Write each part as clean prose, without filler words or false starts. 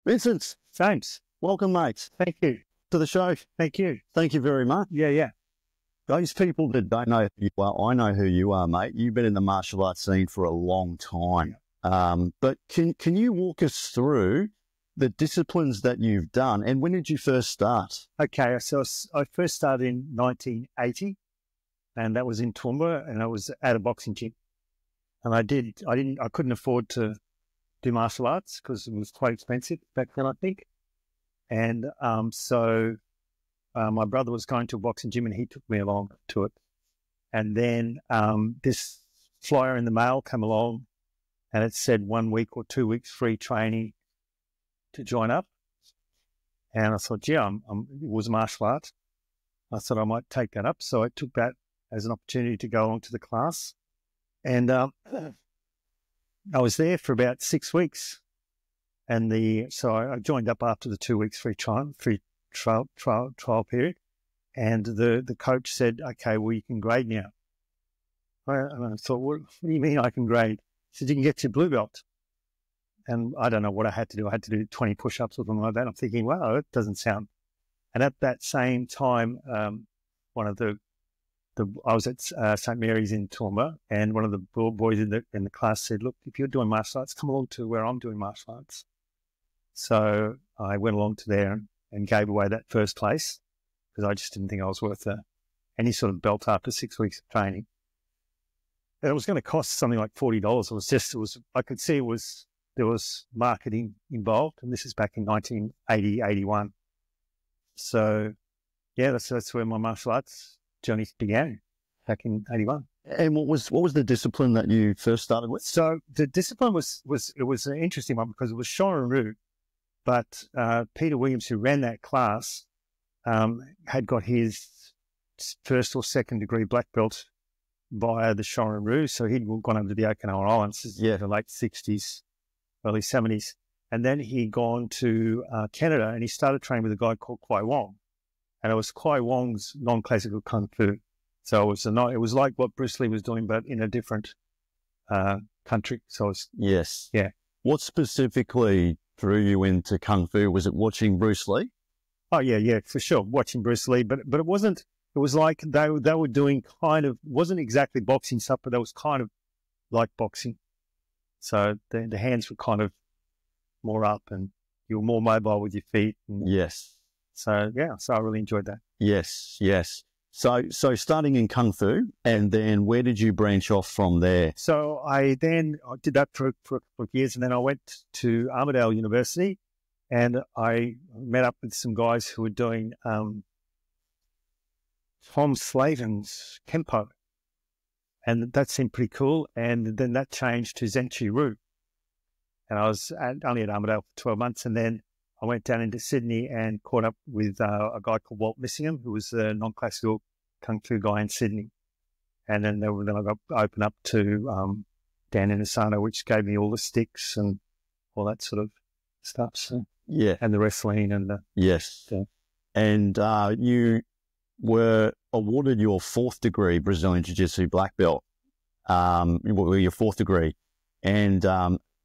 Vincent, Thanks. welcome, mate, Thank you. to the show. Thank you. Thank you very much. Yeah. Those people that don't know who you are, I know who you are, mate. You've been in the martial arts scene for a long time. But can you walk us through the disciplines that you've done, and when did you first start? Okay, so I first started in 1980, and that was in Toowoomba, and I was at a boxing gym. And I couldn't afford to do martial arts because it was quite expensive back then, I think. And so my brother was going to a boxing gym, and he took me along to it. And then this flyer in the mail came along, and it said 1 week or 2 weeks free training to join up. And I thought, yeah, it was martial arts. I thought I might take that up. So I took that as an opportunity to go along to the class. And I was there for about 6 weeks. And so I joined up after the 2 weeks free trial period. And the coach said, okay, well, you can grade now. And I thought, what do you mean I can grade? He said, you can get your blue belt. And I don't know what I had to do. I had to do 20 push-ups or something like that. I'm thinking, wow, it doesn't sound. And at that same time, I was at St. Mary's in Toowoomba, and one of the boys in the class said, look, if you're doing martial arts, come along to where I'm doing martial arts. So I went along to there and gave away that first place because I just didn't think I was worth any sort of belt after 6 weeks of training. And it was going to cost something like $40. I could see there was marketing involved, and this is back in 1980, 81. So yeah, that's where my martial arts journey began, back in 81. And what was the discipline that you first started with? So the discipline was an interesting one because it was Shorin-ryu, but Peter Williams, who ran that class, had got his first or second degree black belt via the Shorin-ryu, so he'd gone over to the Okinawa Islands in the late 60s, early 70s, and then he'd gone to Canada, and he started training with a guy called Kwai Wong, and it was Kwai Wong's non-classical kung fu. So it was like what Bruce Lee was doing, but in a different country. So Yes. Yeah. What specifically drew you into kung fu? Was it watching Bruce Lee? Oh yeah, for sure, watching Bruce Lee, but it wasn't. It was like they were doing kind of, wasn't exactly boxing stuff, but that was kind of like boxing. So the hands were kind of more up, and you were more mobile with your feet. Yes. So yeah, so I really enjoyed that. Yes. So starting in kung fu, and then where did you branch off from there? So I did that for a couple of years, and then I went to Armidale University, and I met up with some guys who were doing Tom Slavin's Kempo, and that seemed pretty cool. And then that changed to Zenchi Ryu, and I was only at Armidale for 12 months, and then I went down into Sydney and caught up with a guy called Walt Missingham, who was a non-classical kung fu guy in Sydney. And then I got opened up to Dan Inosanto, which gave me all the sticks and all that sort of stuff. So, Yeah. and the wrestling and the Yes. Yeah. And you were awarded your 4th degree Brazilian Jiu-Jitsu black belt, your 4th degree. And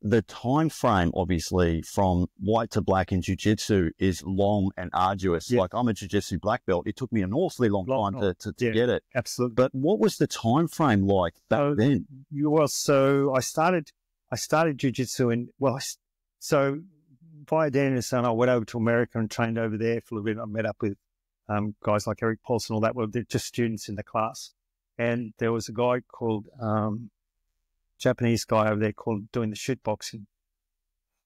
the time frame, obviously, from white to black in Jiu-Jitsu is long and arduous. Yeah. Like, I'm a Jiu-Jitsu black belt. It took me an awfully long time to get it. Absolutely. But what was the time frame like back then? So I started Jiu-Jitsu so via Dan Inosanto, I went over to America and trained over there for a little bit. I met up with guys like Eric Paulson, all that. Well, they're just students in the class. And there was a guy called Japanese guy over there doing the shoot boxing.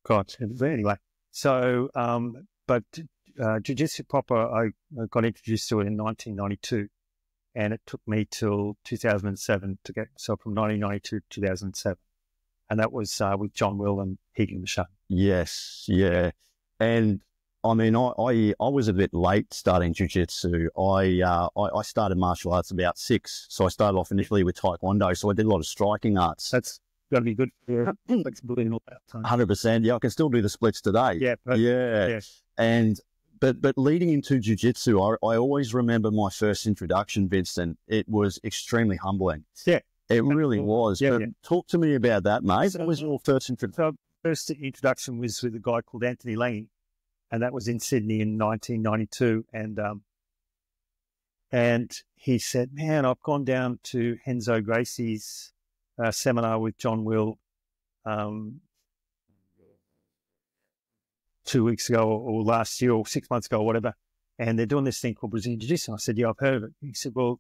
God, anyway. So, but Jiu-Jitsu proper, I got introduced to it in 1992, and it took me till 2007 to get, so from 1992 to 2007. And that was with John Will and Higgin Michelle. Yes, yeah. And I mean, I was a bit late starting Jiu-Jitsu. I started martial arts about 6. So I started off initially with Taekwondo. So I did a lot of striking arts. That's got to be good for your flexibility and all that time. 100%. Yeah, I can still do the splits today. Yeah. Yeah. And, but leading into Jiu-Jitsu, I always remember my first introduction, Vincent. It was extremely humbling. Yeah. It really was. Yeah, but talk to me about that, mate. What was your first introduction? So first introduction was with a guy called Anthony Lane, and that was in Sydney in 1992. And he said, "Man, I've gone down to Henzo Gracie's seminar with John Will 2 weeks ago or last year or 6 months ago or whatever, and they're doing this thing called Brazilian Jiu-Jitsu." I said, "Yeah, I've heard of it." He said, "Well,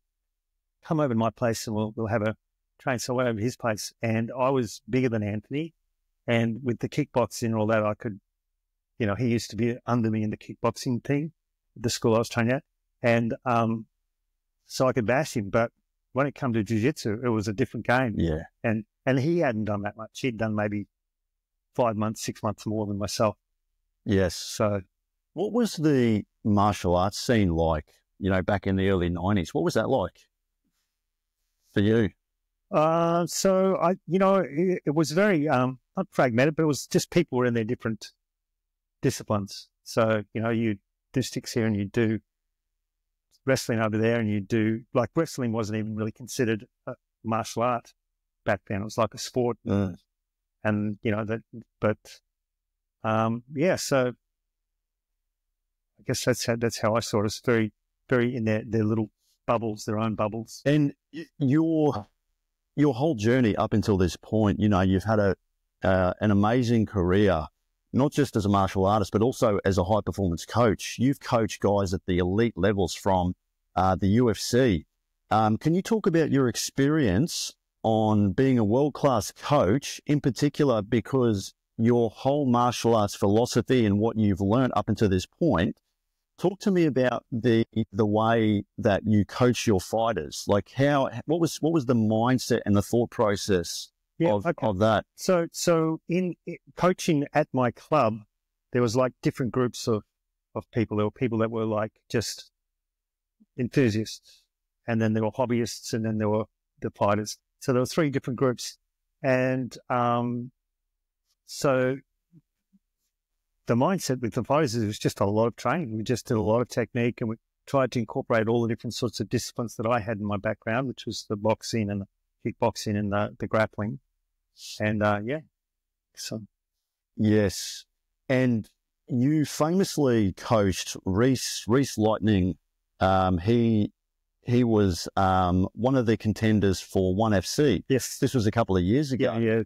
come over to my place and we'll have a train." So I went over to his place, and I was bigger than Anthony, and with the kickboxing and all that, I could, he used to be under me in the kickboxing thing, the school I was training at, and so I could bash him. But when it came to jiu-jitsu, it was a different game. Yeah. And he hadn't done that much. He'd done maybe 5 months, 6 months more than myself. Yes. So what was the martial arts scene like, back in the early 90s? What was that like for you? So it was very, not fragmented, but it was just people were in their different disciplines. So, you do sticks here and you do wrestling over there, and you do, like, wrestling wasn't even really considered a martial art back then. It was like a sport. And, so I guess that's how I saw it. It's very, very in their little bubbles, their own bubbles. And your whole journey up until this point, you've had an amazing career, not just as a martial artist, but also as a high performance coach. You've coached guys at the elite levels from the UFC. Can you talk about your experience on being a world-class coach, in particular because your whole martial arts philosophy and what you've learned up until this point? Talk to me about the way that you coach your fighters. Like what was the mindset and the thought process of that? So in coaching at my club, there was like different groups of people. There were people that were like just enthusiasts, and then there were hobbyists, and then there were the fighters. So there were 3 different groups. And so the mindset with the fighters is it was just a lot of training. We just did a lot of technique, and we tried to incorporate all the different sorts of disciplines that I had in my background, which was the boxing and the kickboxing and the grappling. And so. Yes. And you famously coached Reese Lightning. He was one of the contenders for 1FC. Yes. This was a couple of years ago. Yeah.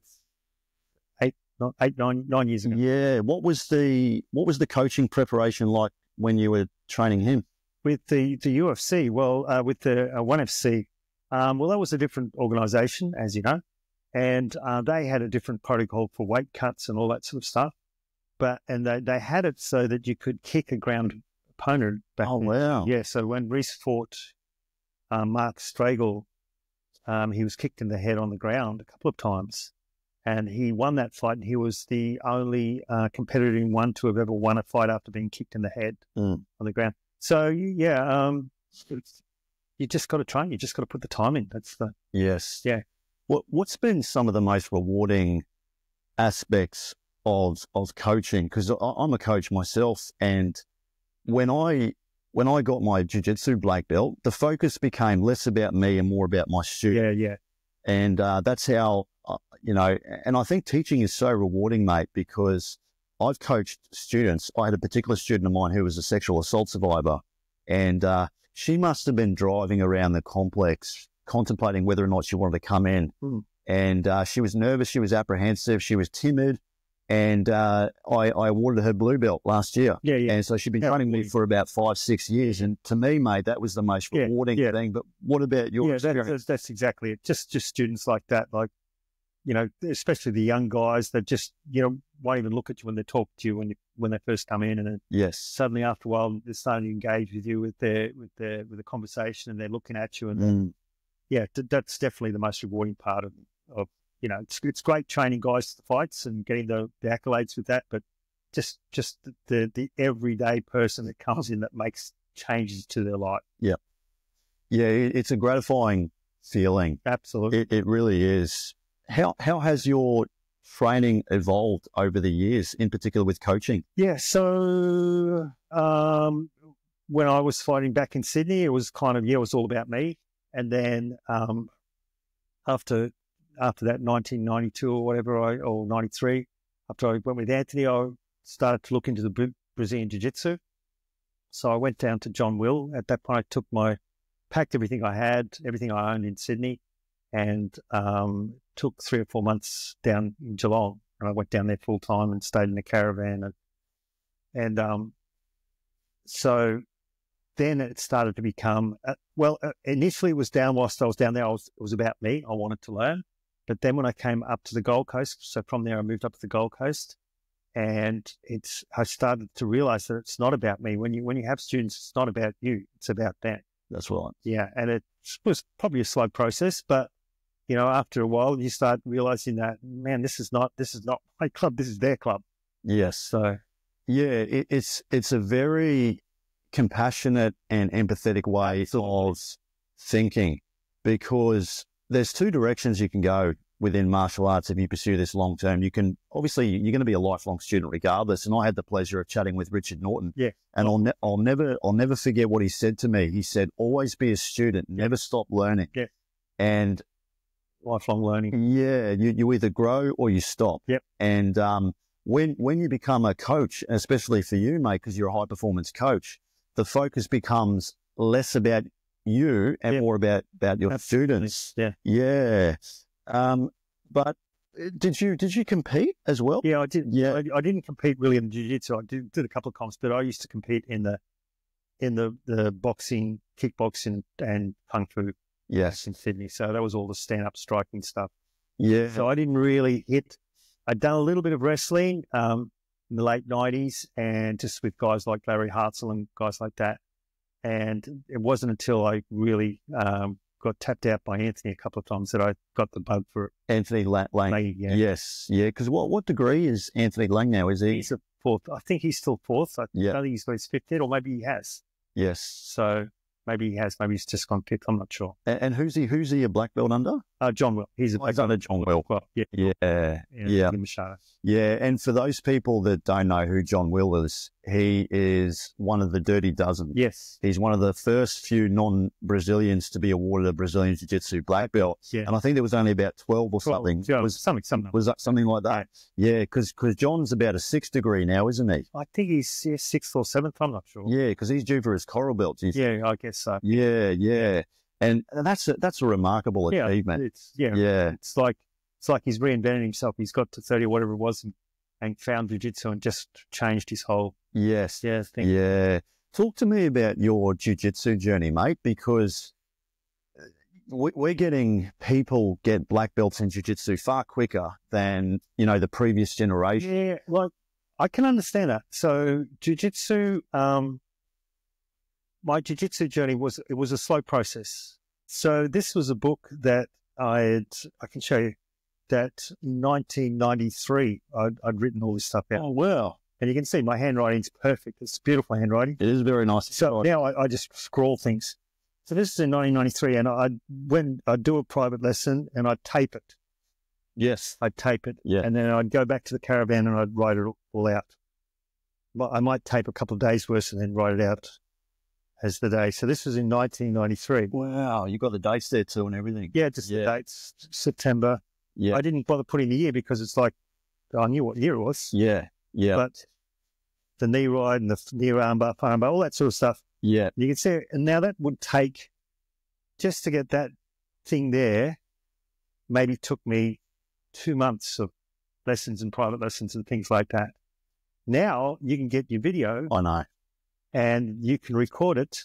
9 years ago. Yeah. What was the coaching preparation like when you were training him? With the UFC, with the 1FC, that was a different organisation, as you know, and they had a different protocol for weight cuts and all that sort of stuff. And they had it so that you could kick a ground opponent back. Oh, then. wow. Yeah, so when Reese fought Mark Stragel, he was kicked in the head on the ground a couple of times, and he won that fight, and he was the only competitor in one to have ever won a fight after being kicked in the head on the ground. So, you just got to train. You just got to put the time in. That's the... Yes. Yeah. What's been some of the most rewarding aspects of coaching? Because I'm a coach myself, and when I got my jiu-jitsu black belt, the focus became less about me and more about my student. Yeah. And that's how, and I think teaching is so rewarding, mate, because I've coached students. I had a particular student of mine who was a sexual assault survivor, and she must have been driving around the complex contemplating whether or not she wanted to come in. And she was nervous, she was apprehensive, she was timid, and I awarded her blue belt last year. Yeah. And so she'd been training me for about 5-6 years, and to me, mate, that was the most rewarding thing. But what about your experience? That's exactly it. Just students like that, like, especially the young guys that just, won't even look at you when they talk to you when they first come in, and then suddenly after a while they're starting to engage with you with the conversation, and they're looking at you, and that's definitely the most rewarding part of it's great training guys to fights and getting the accolades with that, but just the everyday person that comes in that makes changes to their life. Yeah, it's a gratifying feeling. Absolutely, it really is. How has your training evolved over the years, in particular with coaching? Yeah, so when I was fighting back in Sydney, it was kind of, it was all about me. And then after that, 1992 or whatever, or 93, after I went with Anthony, I started to look into the Brazilian Jiu-Jitsu. So I went down to John Will. At that point, I packed everything I had, everything I owned in Sydney, and took 3 or 4 months down in Geelong. And I went down there full time and stayed in a caravan. So then it started to become, initially it was down whilst I was down there. It was about me. I wanted to learn. But then when I came up to the Gold Coast, so from there I moved up to the Gold Coast, and I started to realize that it's not about me. When you have students, it's not about you. It's about them. That's right. Yeah. And it was probably a slow process, but after a while you start realizing that, man, this is not my club. This is their club. Yes. So yeah, it's a very compassionate and empathetic way of thinking, because there's 2 directions you can go within martial arts if you pursue this long term. You're going to be a lifelong student regardless. And I had the pleasure of chatting with Richard Norton. Yeah. And I'll never forget what he said to me. He said, always be a student, never stop learning. Yeah. And lifelong learning. Yeah. You either grow or you stop. Yep. And when you become a coach, especially for you, mate, because you're a high performance coach, the focus becomes less about you and more about your students. Yeah. Yeah. But did you compete as well? Yeah, I did. Yeah. I didn't compete really in jiu-jitsu. I did a couple of comps, but I used to compete in the boxing, kickboxing and kung fu. Yes. In Sydney. So that was all the stand-up striking stuff. Yeah. So I didn't really hit. I'd done a little bit of wrestling in the late 90s, and just with guys like Larry Hartzell and guys like that. And it wasn't until I really got tapped out by Anthony a couple of times that I got the bug for it. Anthony Lang. Yeah. Yes. Yeah. Because what degree is Anthony Lang now? Is he? He's a 4th. I think he's still 4th. I Yeah. don't think he's got his 5th yet, or maybe he has. Yes. So maybe he has. Maybe he's just gone 5th. I'm not sure. And who's he a black belt under? John Will. He's under John Will. Yeah. Yeah. Yeah. And for those people that don't know who John Will is, he is one of the Dirty Dozen. Yes. He's one of the first few non-Brazilians to be awarded a Brazilian Jiu-Jitsu black belt. Yeah. And I think there was only about 12 or something. Yeah, was something like that? Yeah, because John's about a 6th degree now, isn't he? I think he's 6th or 7th. I'm not sure. Yeah, because he's due for his coral belt. Yeah, I guess so. Yeah. And that's a remarkable achievement. It's like he's reinvented himself. He's got to 30 or whatever it was and found jiu-jitsu and just changed his whole thing. Yeah. Talk to me about your jiu-jitsu journey, mate, because we're getting people get black belts in jiu-jitsu far quicker than, the previous generation. Yeah, well, I can understand that. So jiu-jitsu, my jiu-jitsu journey was a slow process. So this was a book that I can show you, that in 1993, I'd written all this stuff out. Oh, wow. And you can see my handwriting's perfect. It's beautiful handwriting. It is very nice. So now I just scrawl things. So this is in 1993, and I'd do a private lesson and I'd tape it. Yes. I'd tape it. Yeah. And then I'd go back to the caravan and I'd write it all out. But I might tape a couple of days worth and then write it out as the day. So this was in 1993. Wow. You got the dates there too and everything. Yeah, just the dates, September. Yeah. I didn't bother putting the year because it's like, I knew what year it was. Yeah. Yeah. But the knee ride and the near armbar, far armbar, all that sort of stuff. Yeah. You can see it. And now that would take, just to get that thing there, maybe took me 2 months of lessons and private lessons and things like that. Now you can get your video. I know. And you can record it,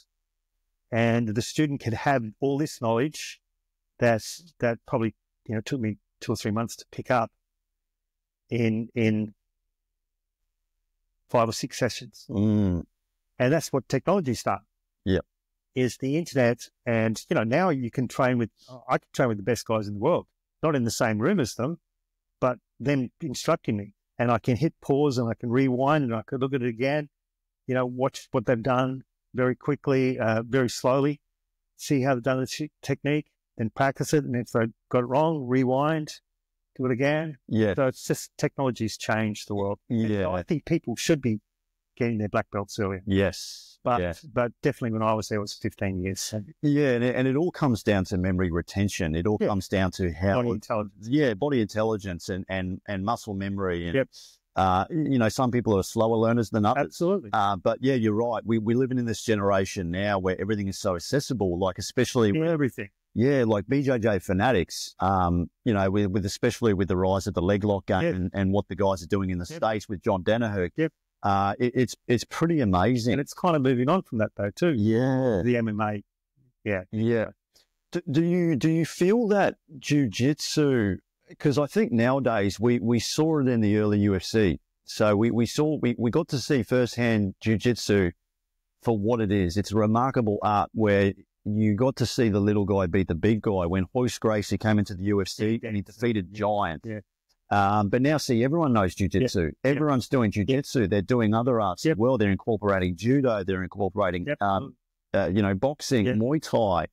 and the student can have all this knowledge that probably, took me 2 or 3 months to pick up in 5 or 6 sessions. Mm. And that's what technology's done. Yeah. Is the internet. And, now I can train with the best guys in the world, not in the same room as them, but them instructing me. And I can hit pause and I can rewind and I can look at it again, watch what they've done very quickly, very slowly, see how they've done the technique, then practice it. And if they got it wrong, rewind, do it again. Yeah. So it's just technology's changed the world. Yeah. So I think people should be getting their black belts earlier. Yes. but definitely when I was there, it was 15 years. So. Yeah, and it all comes down to memory retention. It all comes down to how body intelligence. Yeah, body intelligence and muscle memory. And, some people are slower learners than others. Absolutely. But yeah, you're right. We're living in this generation now where everything is so accessible, like especially everything. Yeah, like BJJ fanatics, with especially with the rise of the leg lock game and what the guys are doing in the States with John Danaher. It's pretty amazing. And it's kind of moving on from that though too. Yeah. The MMA. Yeah. Yeah. Do you feel that jiu-jitsu, because I think nowadays we saw it in the early UFC. So we got to see firsthand jiu-jitsu for what it is. It's a remarkable art where you got to see the little guy beat the big guy when Royce Gracie came into the UFC and he defeated Giant. Yeah. But now, see, everyone knows jiu-jitsu. Everyone's doing jiu-jitsu. They're doing other arts as well. They're incorporating judo. They're incorporating, boxing, Muay Thai,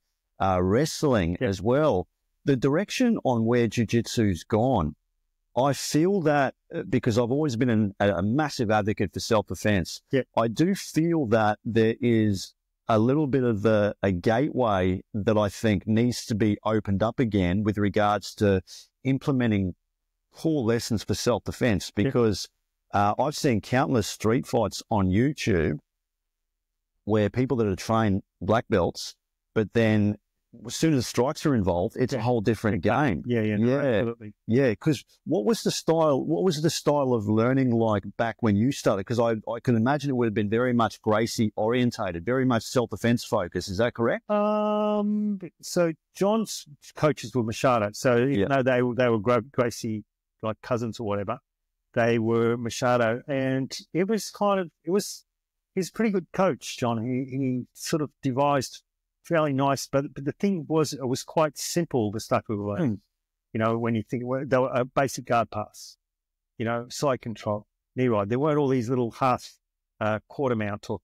wrestling as well. The direction on where jiu-jitsu's gone, I feel that because I've always been a massive advocate for self-defense, I do feel that there is a little bit of a gateway that I think needs to be opened up again with regards to implementing core lessons for self-defense, because I've seen countless street fights on YouTube where people that are trained black belts, but then as soon as strikes are involved, it's a whole different game. Absolutely. Yeah, because what was the style of learning like back when you started? Because I can imagine it would have been very much Gracie orientated, very much self-defense focused. Is that correct? So John's coaches were Machado. So even though they were Gracie like cousins or whatever, they were Machado, and he's a pretty good coach, John. He sort of devised fairly nice, but the thing was, it was quite simple, the stuff we were learning. When you think, they were a basic guard pass, side control, knee ride. There weren't all these little half quarter mount or,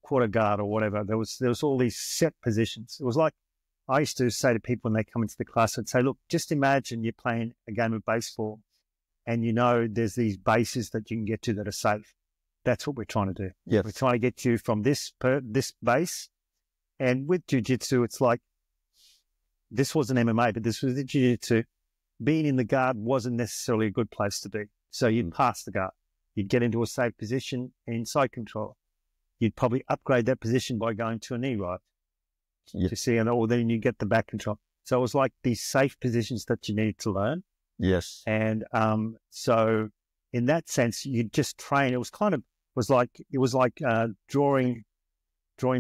quarter guard or whatever. There was all these set positions. It was like, I used to say to people when they come into the class, I'd say, look, just imagine you're playing a game of baseball and there's these bases that you can get to that are safe. That's what we're trying to do. Yes. We're trying to get you from this base. And with jiu-jitsu, it's like, this wasn't MMA, but this was the jiu-jitsu. Being in the guard wasn't necessarily a good place to be. So you'd pass the guard. You'd get into a safe position in side control. You'd probably upgrade that position by going to a knee ride. To see, or then you get the back control. So it was like these safe positions that you needed to learn. Yes. And so in that sense, you just train. It was like drawing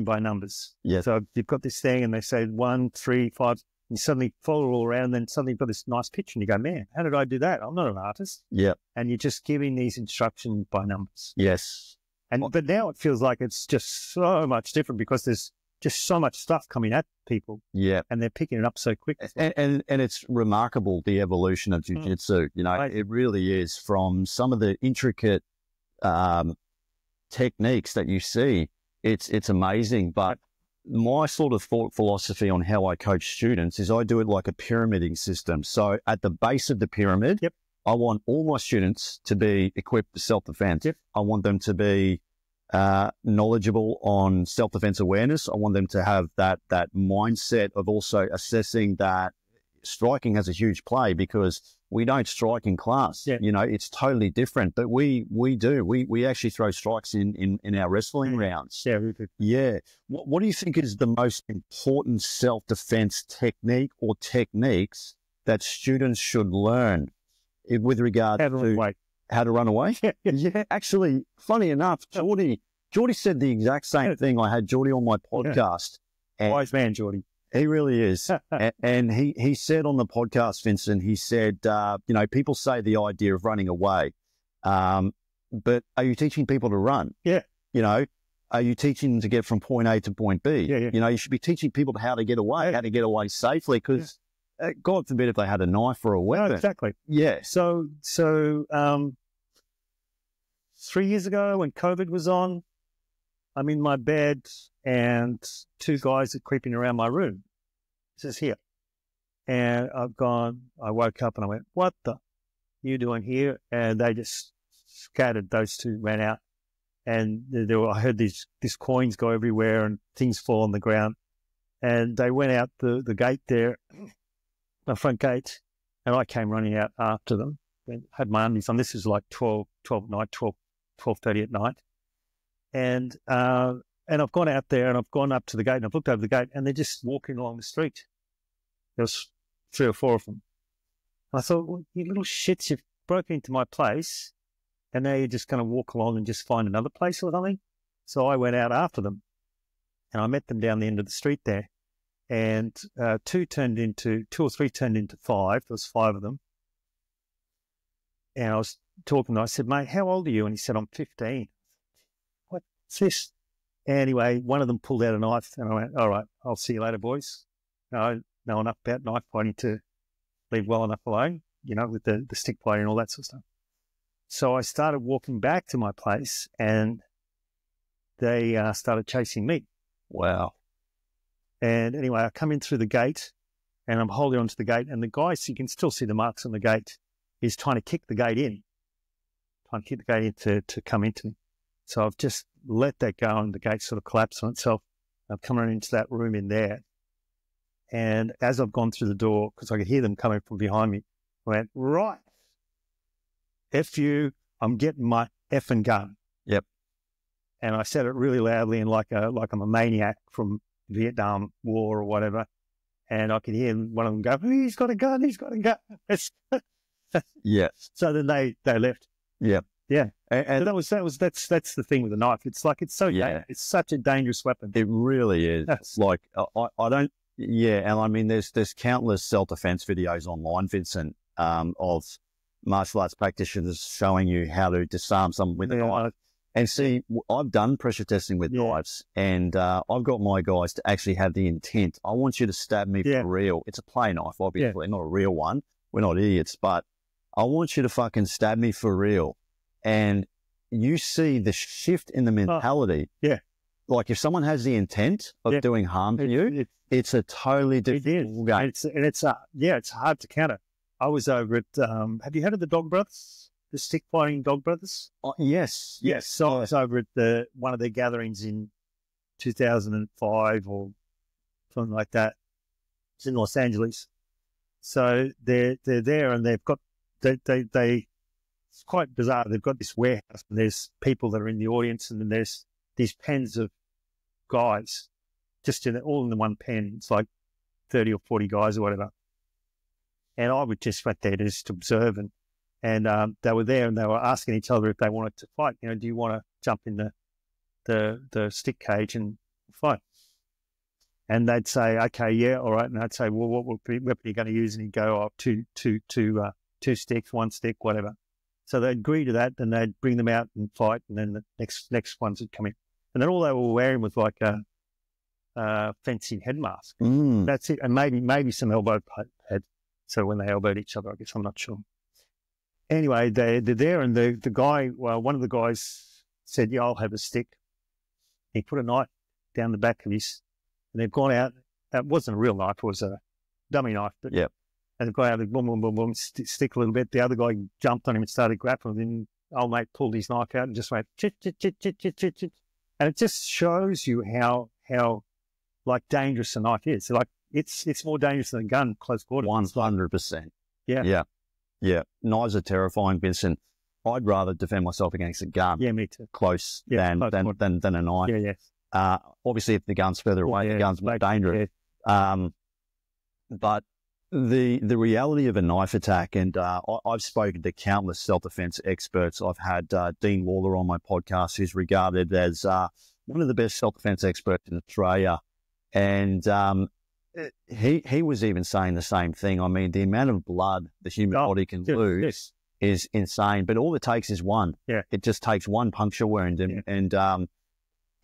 by numbers. Yes. So you've got this thing and they say 1, 3, 5, and you suddenly follow it all around, and then suddenly you've got this nice picture and you go, man, how did I do that? I'm not an artist. Yeah. And you're just giving these instructions by numbers. Yes. But now it feels like it's just so much different because there's just so much stuff coming at people. Yeah. And they're picking it up so quick. And it's remarkable, the evolution of jiu-jitsu. It really is, from some of the intricate techniques that you see. It's amazing. But my sort of thought philosophy on how I coach students is I do it like a pyramiding system. So at the base of the pyramid, I want all my students to be equipped for self-defense. I want them to be knowledgeable on self-defense awareness. I want them to have that mindset of also assessing that striking has a huge play, because we don't strike in class. It's totally different, but we do. We actually throw strikes in our wrestling rounds. We do. Yeah. What do you think is the most important self-defense technique or techniques that students should learn with regard to how to run away? Yeah. Actually, funny enough, Geordie said the exact same thing. I had Geordie on my podcast. Wise man, Geordie. He really is. And he said on the podcast, Vincent, he said, people say the idea of running away, but are you teaching people to run? Yeah. Are you teaching them to get from point A to point B? Yeah. You should be teaching people how to get away, how to get away safely, because God forbid if they had a knife or a weapon. No, exactly. Yeah. So 3 years ago when COVID was on, I'm in my bed and 2 guys are creeping around my room. This is here. And I woke up and I went, what the you doing here? And they just scattered. Those 2 ran out. and I heard these coins go everywhere and things fall on the ground. And they went out the gate there, the front gate, and I came running out after them. And had my undies on. This is like 12 at night, 12:30 at night. And I've gone out there and I've gone up to the gate and I've looked over the gate and they're just walking along the street. There was 3 or 4 of them. And I thought, well, you little shits, you've broken into my place and now you're just going to walk along and just find another place or something. So I went out after them and I met them down the end of the street there. And 2 or 3 turned into 5. There was 5 of them. And I was talking to him. I said, mate, how old are you? And he said, I'm 15. What's this? Anyway, one of them pulled out a knife and I went, all right, I'll see you later, boys. No, know enough about knife fighting to leave well enough alone, with the stick fighting and all that sort of stuff. So I started walking back to my place and they started chasing me. Wow. And anyway, I come in through the gate and I'm holding onto the gate and the guy, so you can still see the marks on the gate, is trying to kick the gate in, to come into me. So I've just let that go and the gate sort of collapsed on itself. I've come around into that room in there. And as I've gone through the door, because I could hear them coming from behind me, I went, right, F you, I'm getting my effing gun. Yep. And I said it really loudly and like I'm a maniac from Vietnam War or whatever. And I could hear one of them go, he's got a gun, he's got a gun. Yeah. So then they left. Yeah. Yeah. And so that's the thing with the knife. It's like, it's such a dangerous weapon. it really is. Yes. Like, I don't, and I mean, there's countless self-defense videos online, Vincent, of martial arts practitioners showing you how to disarm someone with a knife. And see, I've done pressure testing with knives, and I've got my guys to actually have the intent. I want you to stab me for real. It's a play knife, obviously, not a real one. We're not idiots, but I want you to fucking stab me for real. And you see the shift in the mentality. Like if someone has the intent of doing harm to you, it's a totally different game. It's hard to counter. I was over at, have you heard of the Dog Brothers? The stick fighting Dog Brothers? Yes. So I was over at one of their gatherings in 2005 or something like that. It's in Los Angeles. So they're there and they've got, it's quite bizarre. They've got this warehouse and there's people that are in the audience and then there's these pens of guys just all in the one pen. It's like 30 or 40 guys or whatever. And I would just went there to just observe and they were there and they were asking each other if they wanted to fight. Do you want to jump in the stick cage and fight? And they'd say, okay, yeah, all right. And I'd say, well, what weapon are you going to use? And he'd go, two sticks, 1 stick, whatever. So they'd agree to that, and they'd bring them out and fight, and then the next ones would come in. And then all they were wearing was like a fencing head mask. That's it. And maybe some elbow pads. So when they elbowed each other, I guess, I'm not sure. Anyway, they're there, and the guy, one of the guys said, yeah, I'll have a stick. He put a knife down the back of his, and they've gone out. It wasn't a real knife, it was a dummy knife. But, and they've gone out, boom, boom, boom, boom, stick a little bit. The other guy jumped on him and started grappling. Then old mate pulled his knife out and just went, chit, chit, chit, chit, chit, chit, chit. And it just shows you how like dangerous a knife is. So, like, it's more dangerous than a gun, close quarters. 100%. Yeah. Knives are terrifying, Vincent. I'd rather defend myself against a gun. Yeah, me too. Close than a knife. Yeah. Obviously, if the gun's further away, the gun's more dangerous. But the reality of a knife attack, and I've spoken to countless self-defense experts. I've had Dean Waller on my podcast, who's regarded as one of the best self-defense experts in Australia. And he was even saying the same thing. I mean, the amount of blood the human body can lose is insane. But all it takes is one. Yeah. It just takes one puncture wound and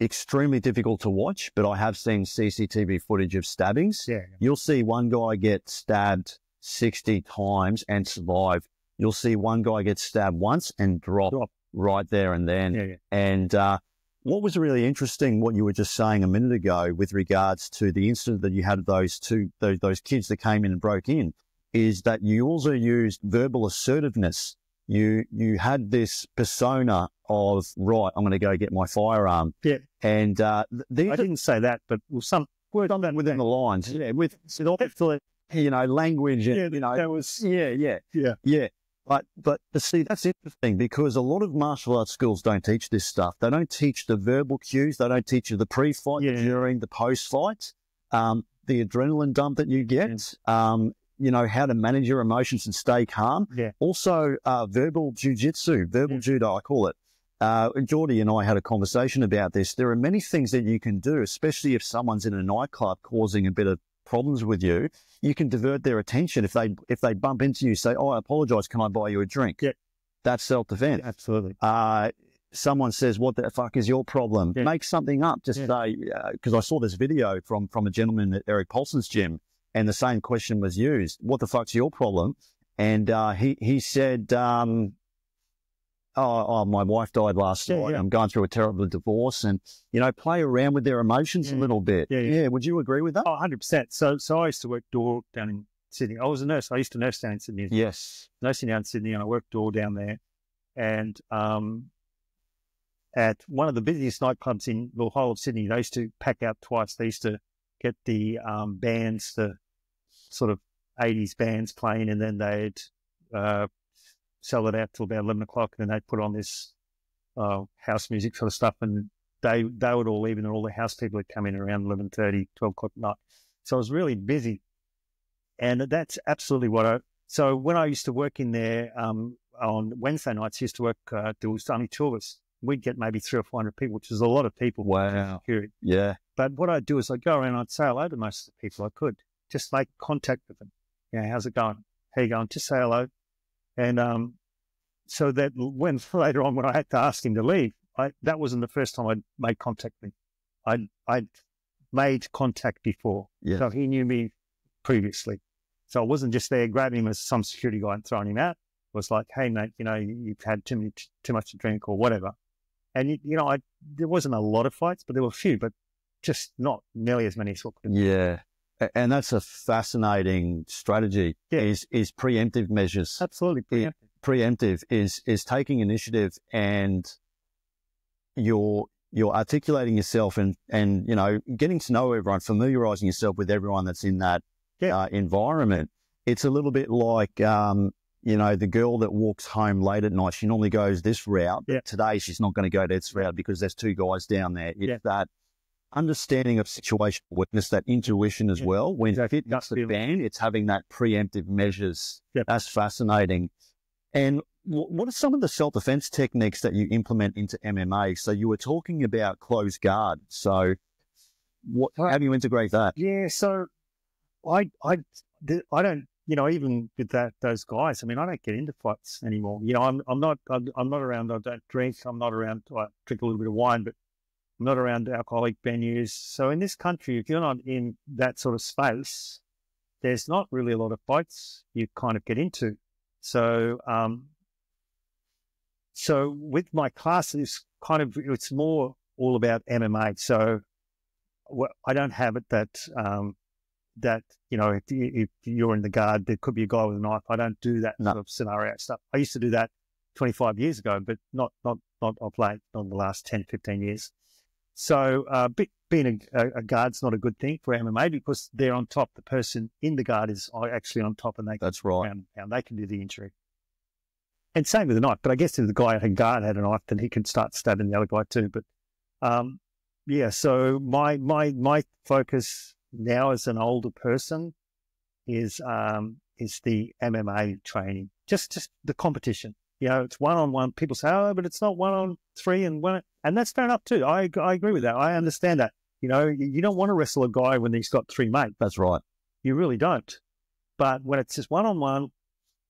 extremely difficult to watch. But I have seen CCTV footage of stabbings. Yeah. You'll see one guy get stabbed 60 times and survive. You'll see one guy get stabbed once and drop right there and then. Yeah. And what was really interesting, what you were just saying a minute ago with regards to the incident that you had of those kids that came in and broke in, is that you also used verbal assertiveness you had this persona of, right, I'm going to go get my firearm. Yeah. And I didn't say that, but some word on that within the lines. Yeah. With language. And, that was Yeah. But see, that's interesting because a lot of martial arts schools don't teach this stuff. They don't teach the verbal cues. They don't teach you the pre-fight, the during, the post-fight, the adrenaline dump that you get, how to manage your emotions and stay calm. Yeah. Also, verbal jiu-jitsu, verbal judo, I call it. Geordie and I had a conversation about this. There are many things that you can do, especially if someone's in a nightclub causing a bit of problems with you. You can divert their attention. If they bump into you, say, "Oh, I apologize. Can I buy you a drink?" Yeah. That's self-defense. Yeah, absolutely. Someone says, "What the fuck is your problem?" Yeah. Make something up. Just say, because I saw this video from a gentleman at Eric Paulson's gym, and the same question was used. "What the fuck's your problem?" And he said, "Oh, my wife died last night. I'm going through a terrible divorce," and play around with their emotions a little bit. Yeah. Would you agree with that? Oh, 100%. So I used to work door down in Sydney. I was a nurse. I used to nurse down in Sydney. Yes. Nursing down in Sydney, and I worked door down there. And at one of the busiest nightclubs in the whole of Sydney, they used to pack out twice. They used to get the bands, the sort of 80s bands playing, and then they'd sell it out till about 11 o'clock, and then they'd put on this house music sort of stuff, and they would all leave, and all the house people would come in around 11:30, 12 o'clock at night. So I was really busy. And that's absolutely so when I used to work in there on Wednesday nights, I used to work, there was only two of us. We'd get maybe 300 or 400 people, which is a lot of people. Wow. Period. Yeah. But what I'd do is I'd go around and I'd say hello to most of the people I could. Just make contact with them. How's it going? How you going? Just say hello. And so that when later on when I had to ask him to leave, that wasn't the first time I'd made contact with him. I'd made contact before. Yeah. So he knew me previously. So I wasn't just there grabbing him as some security guy and throwing him out. It was like, "Hey, mate, you've had too much to drink or whatever." And, there wasn't a lot of fights, but there were a few, but just not nearly as many as what could have been. Yeah. And that's a fascinating strategy, is preemptive measures. Absolutely. Preemptive is taking initiative, and you're articulating yourself and getting to know everyone, familiarizing yourself with everyone that's in that environment. It's a little bit like, the girl that walks home late at night, she normally goes this route. Yeah. Today, she's not going to go this route because there's two guys down there. It's that understanding of situational awareness, that intuition as well. When it hits the fan, it's having that preemptive measures. Yep. That's fascinating. And what are some of the self-defense techniques that you implement into MMA? So you were talking about closed guard. So how do you integrate that? Yeah. So I don't, even with those guys, I don't get into fights anymore. I'm not around, I don't drink. I'm not around, I drink a little bit of wine, but I'm not around alcoholic venues. So in this country, if you're not in that sort of space, there's not really a lot of fights you kind of get into. So, so with my classes, it's more all about MMA. So I don't have it that if you're in the guard, there could be a guy with a knife. I don't do that sort of scenario stuff. I used to do that 25 years ago, but not of late, not in the last 10, 15 years. So being a guard's not a good thing for MMA because they're on top. The person in the guard is actually on top, and that's right. And they can do the injury. And same with the knife. But I guess if the guy in guard had a knife, then he can start stabbing the other guy too. But so my focus now as an older person is the MMA training, just the competition. It's one-on-one. People say, "Oh, but it's not 1-on-3 and one," and that's fair enough too. I agree with that. I understand that. You don't want to wrestle a guy when he's got three mates. That's right. You really don't. But when it's just one-on-one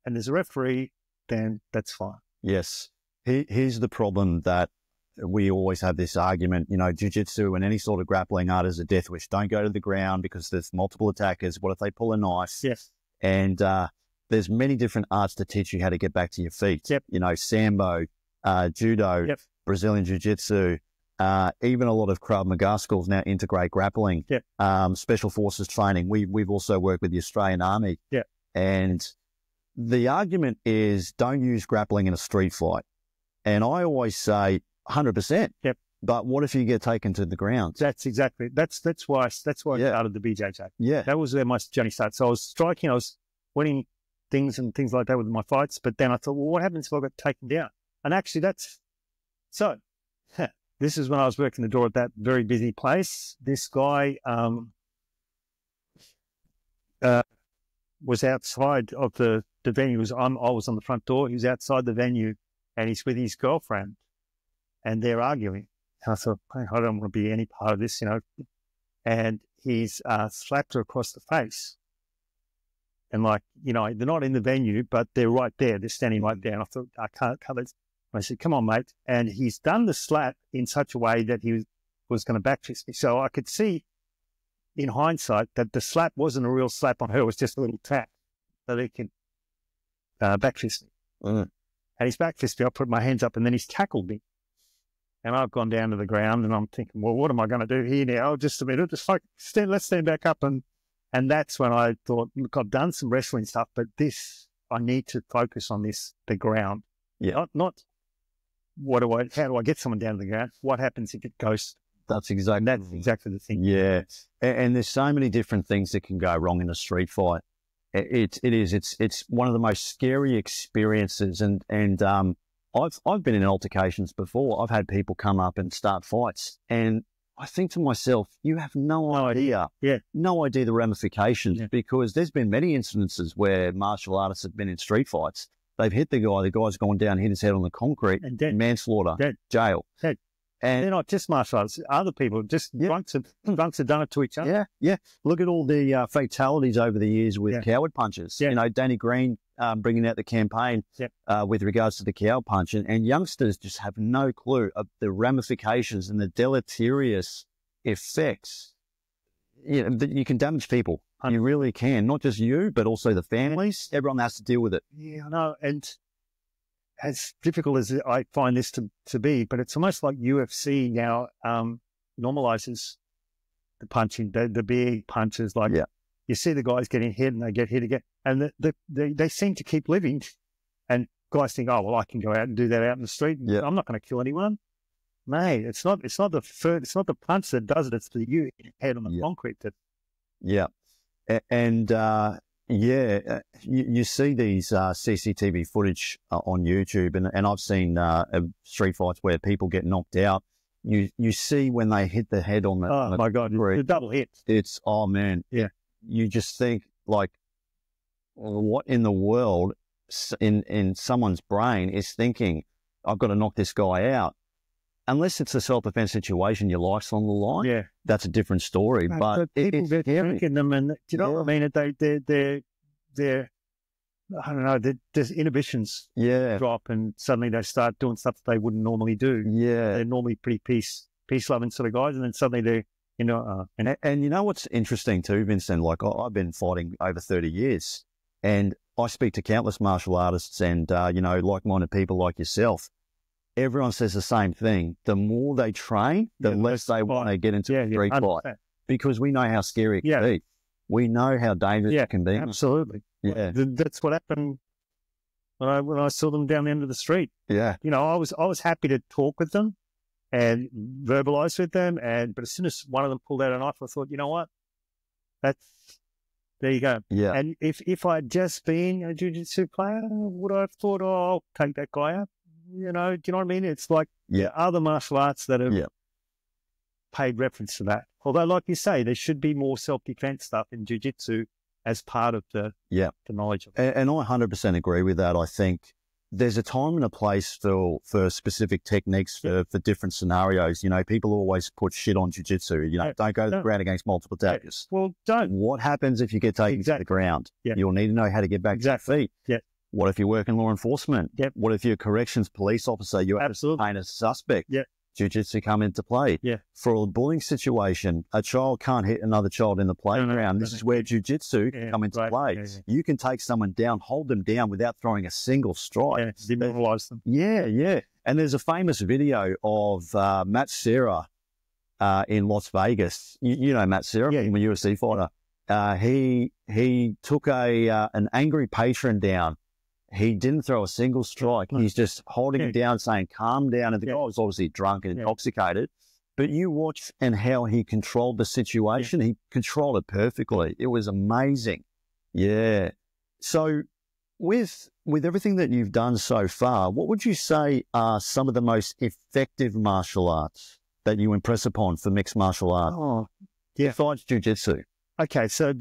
and there's a referee, then that's fine. Yes. Here's the problem that we always have this argument, jiu-jitsu and any sort of grappling art is a death wish. Don't go to the ground because there's multiple attackers. What if they pull a knife? Yes. And there's many different arts to teach you how to get back to your feet. Yep. Sambo, Judo, yep. Brazilian Jiu-Jitsu, even a lot of Krav Maga schools now integrate grappling. Yep. Special Forces training. We've also worked with the Australian Army. Yep. And the argument is don't use grappling in a street fight. And I always say 100%. Yep. But what if you get taken to the ground? That's why I started the BJJ. Yeah. That was where my journey started. So I was striking, I was winning things and things like that with my fights. But then I thought, well, what happens if I got taken down? And actually this is when I was working the door at that very busy place. This guy was outside of the venue. I was on the front door. He was outside the venue and he's with his girlfriend and they're arguing. And I thought, hey, I don't want to be any part of this, And he's slapped her across the face. And they're not in the venue, but they're right there. They're standing right there. And I thought, I can't cover it. I said, come on, mate. And he's done the slap in such a way that he was going to back fist me. So I could see in hindsight that the slap wasn't a real slap on her. It was just a little tap so he could back fist me. And he's back fist me. I put my hands up and then he's tackled me. And I've gone down to the ground and I'm thinking, well, what am I going to do here now? Just a minute. Just let's stand back up. And that's when I thought, look, I've done some wrestling stuff, but I need to focus on the ground. Yeah. Not how do I get someone down to the ground? What happens if it goes? That's exactly the thing. Yeah. And there's so many different things that can go wrong in a street fight. It's one of the most scary experiences. And I've been in altercations before. I've had people come up and start fights and I think to myself, you have no idea the ramifications because there's been many incidences where martial artists have been in street fights. They've hit the guy's gone down, hit his head on the concrete, and dead. Manslaughter, jail. Dead. And they're not just martial artists, other people, just drunks have done it to each other. Yeah. Look at all the fatalities over the years with coward punches. Yeah. Danny Green bringing out the campaign with regards to the cow punch, and youngsters just have no clue of the ramifications and the deleterious effects. You can damage people. You really can, not just you, but also the families. Everyone has to deal with it. Yeah, I know. And as difficult as I find this to be, but it's almost like UFC now normalizes the punching, the big punches. You see the guys getting hit and they get hit again. And they seem to keep living. And guys think, oh, well, I can go out and do that out in the street. And I'm not going to kill anyone. Mate, it's not the punch that does it. It's the you head on the concrete that. Yeah. And you see these CCTV footage on YouTube, and I've seen street fights where people get knocked out. You see when they hit the head on the my God, the double hit. It's man. Yeah. You just think like, what in the world in someone's brain is thinking, I've got to knock this guy out. Unless it's a self-defense situation, your life's on the line. That's a different story. But people get drunk in them, and do you know what I mean? They're I don't know. There's inhibitions drop, and suddenly they start doing stuff that they wouldn't normally do. They're normally pretty peace-loving sort of guys, and then suddenly they're and you know what's interesting too, Vincent? Like I've been fighting over 30 years, and I speak to countless martial artists and like-minded people like yourself. Everyone says the same thing. The more they train, the less they want to get into a street fight because we know how scary it can be. We know how dangerous it can be. Absolutely. Yeah. That's what happened when I saw them down the end of the street. Yeah. I was happy to talk with them and verbalize with them. But as soon as one of them pulled out a knife, I thought, you know what? There you go. Yeah. And if I'd just been a jiu-jitsu player, would I have thought, I'll take that guy out? Do you know what I mean? It's like other martial arts that have paid reference to that. Although, like you say, there should be more self-defense stuff in jiu-jitsu as part of the knowledge of it. And I 100% agree with that. I think there's a time and a place for specific techniques for different scenarios. People always put shit on jiu-jitsu. Don't go to the ground against multiple attackers. Well, don't. What happens if you get taken to the ground? You'll need to know how to get back to your feet. What if you work in law enforcement? What if you're a corrections police officer? You have to paint a suspect. Jiu-jitsu come into play. For a bullying situation, a child can't hit another child in the playground. This is where jiu-jitsu come into play. You can take someone down, hold them down without throwing a single strike. Demoralize them. And there's a famous video of Matt Serra in Las Vegas. You know Matt Serra, a UFC fighter. He took an angry patron down he didn't throw a single strike. He's just holding him down, saying, calm down. And the guy was obviously drunk and intoxicated. But you watch and how he controlled the situation. He controlled it perfectly. It was amazing. Yeah. So with everything that you've done so far, what would you say are some of the most effective martial arts that you impress upon for mixed martial arts? Oh, yeah. Besides jiu-jitsu. Okay, so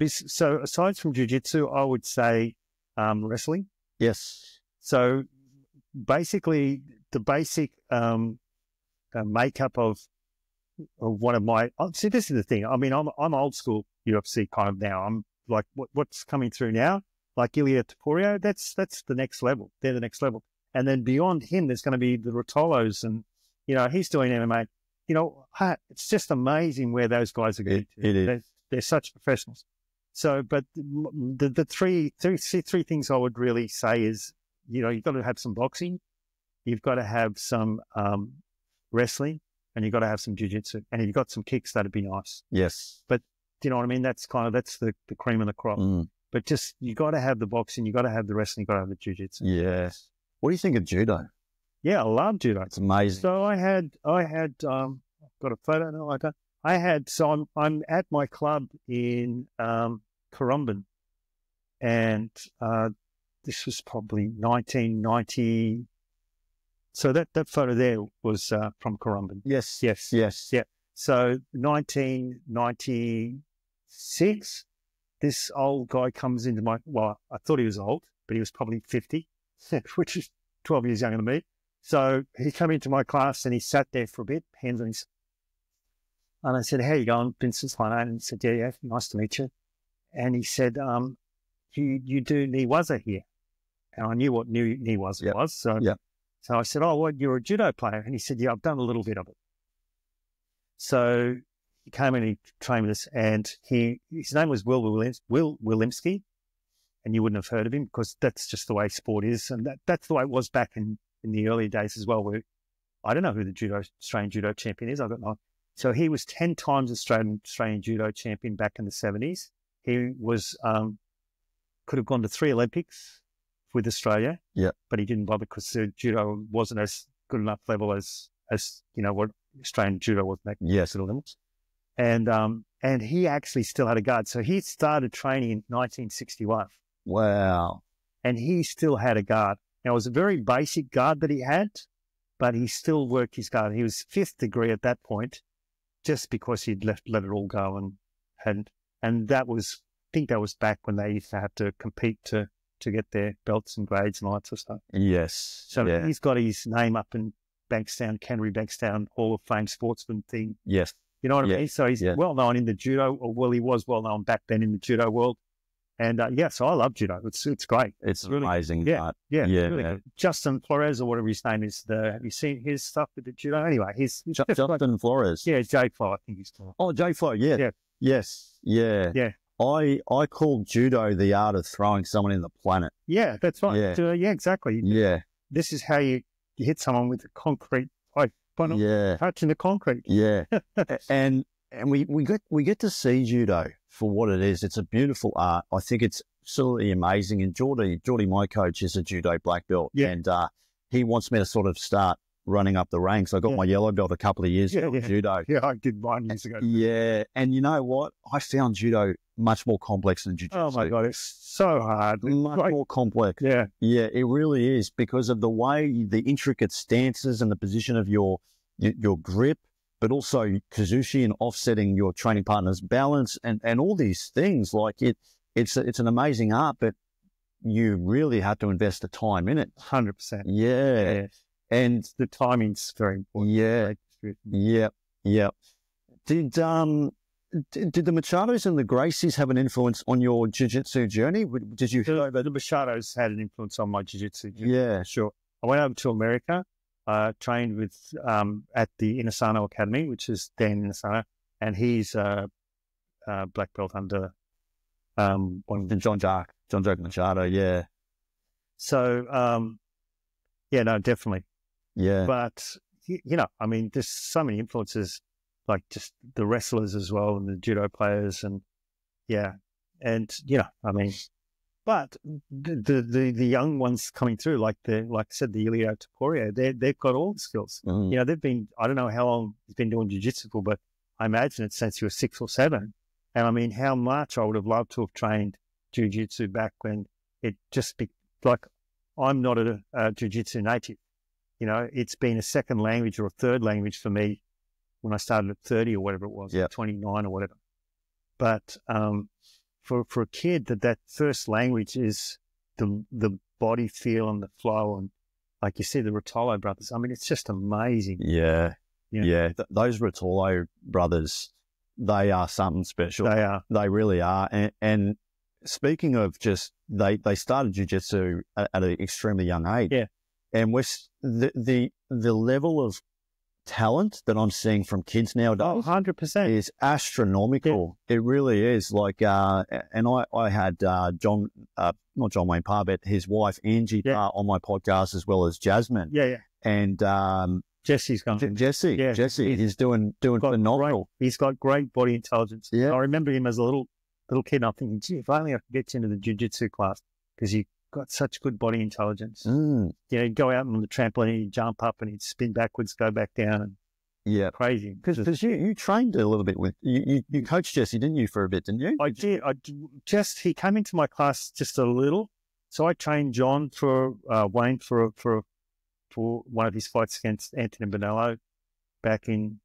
aside from jiu-jitsu, I would say wrestling. Yes. So basically, the basic makeup of one of my see, this is the thing. I mean, I'm old school UFC kind of now. I'm like what's coming through now, like Ilya Topuria. That's the next level. They're the next level. And then beyond him, there's going to be the Rotolos, and he's doing MMA. It's just amazing where those guys are going to. It is. They're such professionals. So, but the three things I would really say is, you've got to have some boxing, you've got to have some wrestling, and you've got to have some jiu-jitsu. And if you've got some kicks, that'd be nice. Yes. But do you know what I mean? That's the cream of the crop. But just, you got to have the boxing, you got to have the wrestling, you got to have the jiu-jitsu. Yes. What do you think of judo? Yeah, I love judo. It's amazing. So I had I've got a photo. No, I don't. So I'm at my club in Currumbin, and this was probably 1990. So that photo there was from Currumbin. Yes. So 1996, this old guy comes into I thought he was old, but he was probably 50, which is 12 years younger than me. So he came into my class and he sat there for a bit, hands on his. And I said, "How you going, Vincent?" And he said, "Yeah, nice to meet you." And he said, "You do Niwaza here?" And I knew what Niwaza was. So I said, "Oh, well, you're a judo player?" And he said, "Yeah, I've done a little bit of it." So he came in and he trained with us, and his name was Will Willimski, and you wouldn't have heard of him because that's just the way sport is, and that's the way it was back in the early days as well. Where I don't know who the Australian judo champion is. I don't know. So he was 10 times Australian judo champion back in the 70s. He was could have gone to 3 Olympics with Australia, but he didn't bother because judo wasn't as good enough level as what Australian judo was back in the Olympics. And he actually still had a guard. So he started training in 1961. Wow. And he still had a guard. Now, it was a very basic guard that he had, but he still worked his guard. He was 5th degree at that point, just because he'd let it all go. And that was, I think that was back when they used to have to compete to get their belts and grades and all that sort of stuff. Yes. So he's got his name up in Canterbury Bankstown Hall of Fame sportsman thing. Yes. You know what I mean? So he's well known in the judo, or he was well known back then in the judo world. And so I love judo. It's great. It's really amazing. Yeah. Really good. Justin Flores, or whatever his name is. Have you seen his stuff with the judo? Anyway, he's Justin Flores. Yeah, J-Flo, I think he's called. Oh, J-Flo, yeah. Yes. Yeah. I call judo the art of throwing someone in the planet. Yeah, that's right. Yeah, exactly. Yeah. This is how you hit someone with a concrete pipe. Touching the concrete. Yeah. and we get to see judo for what it is. It's a beautiful art. I think it's absolutely amazing. And Geordie, my coach, is a judo black belt. Yeah. And he wants me to sort of start running up the ranks. I got my yellow belt a couple of years ago with judo. Yeah, I did mine years ago. Yeah. And you know what? I found judo much more complex than jiu-jitsu. Oh my God, it's so hard. Much more complex. Yeah. Yeah, it really is, because of the way, the intricate stances and the position of your grip, but also kazushi and offsetting your training partner's balance and all these things. Like it's an amazing art, but you really have to invest the time in it. 100%. Yeah. And the timing's very important. Yeah. Did the Machados and the Gracies have an influence on your jiu-jitsu journey? Did you hear about the Machados had an influence on my jiu-jitsu journey? Yeah. Sure. I went over to America, trained with at the Inosanto Academy, which is Dan Inosanto, and he's black belt under John Jack Machado. Yeah. So no, definitely. Yeah. But I mean, there's so many influences, like just the wrestlers as well, and the judo players, and I mean, But the young ones coming through, like I said, the Ilio Taporio, they've got all the skills. Mm. You know, they've been, I don't know how long he's been doing jiu-jitsu for, but I imagine it's since he was 6 or 7. And I mean, how much I would have loved to have trained jiu-jitsu back when it just be like, I'm not a jiu-jitsu native. You know, it's been a second language or a third language for me when I started at 30 or whatever it was, 29 or whatever. But for a kid, that first language is the body feel and the flow, and like you see the Rotolo brothers. I mean, it's just amazing. Yeah. Those Rotolo brothers, they are something special. They are. They really are. And speaking of just, they started jiu-jitsu at an extremely young age. Yeah. And with the level of talent that I'm seeing from kids nowadays 100% is astronomical. Yeah. It really is. Like, and I had not John Wayne Parr, but his wife Angie Parr on my podcast, as well as Jasmine. Yeah. And Jesse's gone. Jesse is doing phenomenal. He's got great body intelligence. Yeah. I remember him as a little kid, and I'm thinking, gee, if only I could get you into the jiu-jitsu class, because you got such good body intelligence. Mm. You know, he'd go out on the trampoline, he'd jump up and he'd spin backwards, go back down, and crazy. Because you trained a little bit with you coached Jesse, didn't you, for a bit, didn't you? I did. He came into my class just a little, so I trained John for Wayne for one of his fights against Anthony Bonello back in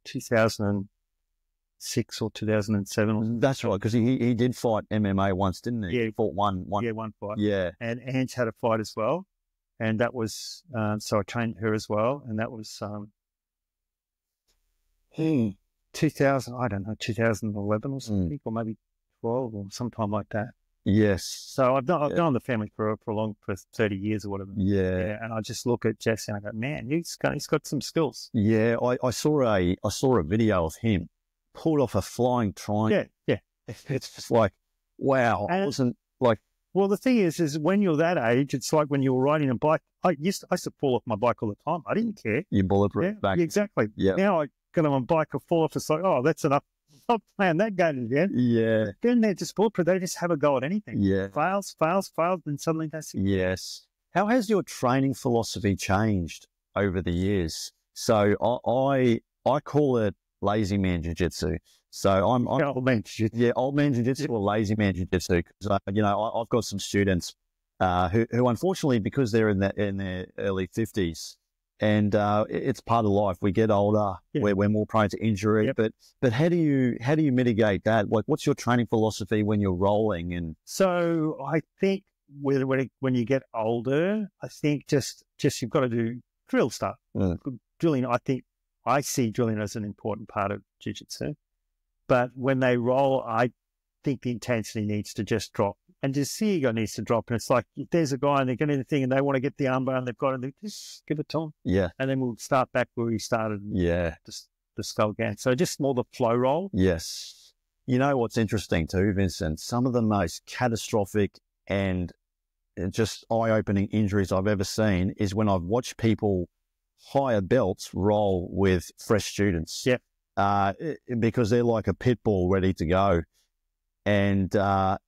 2006 or 2007. That's right, because he did fight MMA once, didn't he? Yeah, he fought one. Yeah, one fight. Yeah, and Ange had a fight as well, and that was so I trained her as well, and that was 2000. I don't know, 2011 or something, or maybe 12 or sometime like that. Yes. So I've known the family for 30 years or whatever. Yeah. And I just look at Jesse and I go, man, he's got some skills. Yeah. I saw a video of him pulled off a flying triangle. Yeah. It's just like, wow. And I wasn't like. Well, the thing is when you're that age, it's like when you were riding a bike. I used to fall off my bike all the time. I didn't care. You bulletproof back. Yeah, exactly. Yeah. Now I get on my bike or fall off. It's like, oh, that's enough. Not playing that game again. Yeah. Then they're just bulletproof. They just have a go at anything. Yeah. Fails, then suddenly that's it. Yes. How has your training philosophy changed over the years? So I call it lazy man jiu-jitsu. So I'm old man jiu-jitsu. Yeah, old man jiu-jitsu or lazy man jiu-jitsu. Because I've got some students who unfortunately, because they're in their early 50s, and it's part of life. We get older, we're more prone to injury. Yep. But how do you mitigate that? Like, what's your training philosophy when you're rolling? And so I think when you get older, I think just you've got to do drill stuff. Drilling, I see drilling as an important part of jiu-jitsu. But when they roll, I think the intensity needs to just drop. And just the ego needs to drop. And it's like, if there's a guy and they're getting the thing and they want to get the armbar and they've got it, just give it to them. Yeah. And then we'll start back where we started. Yeah. The skull gang. So just more the flow roll. Yes. You know what's interesting too, Vincent? Some of the most catastrophic and just eye-opening injuries I've ever seen is when I've watched people higher belts roll with fresh students. Yeah. Because they're like a pit bull ready to go. And, I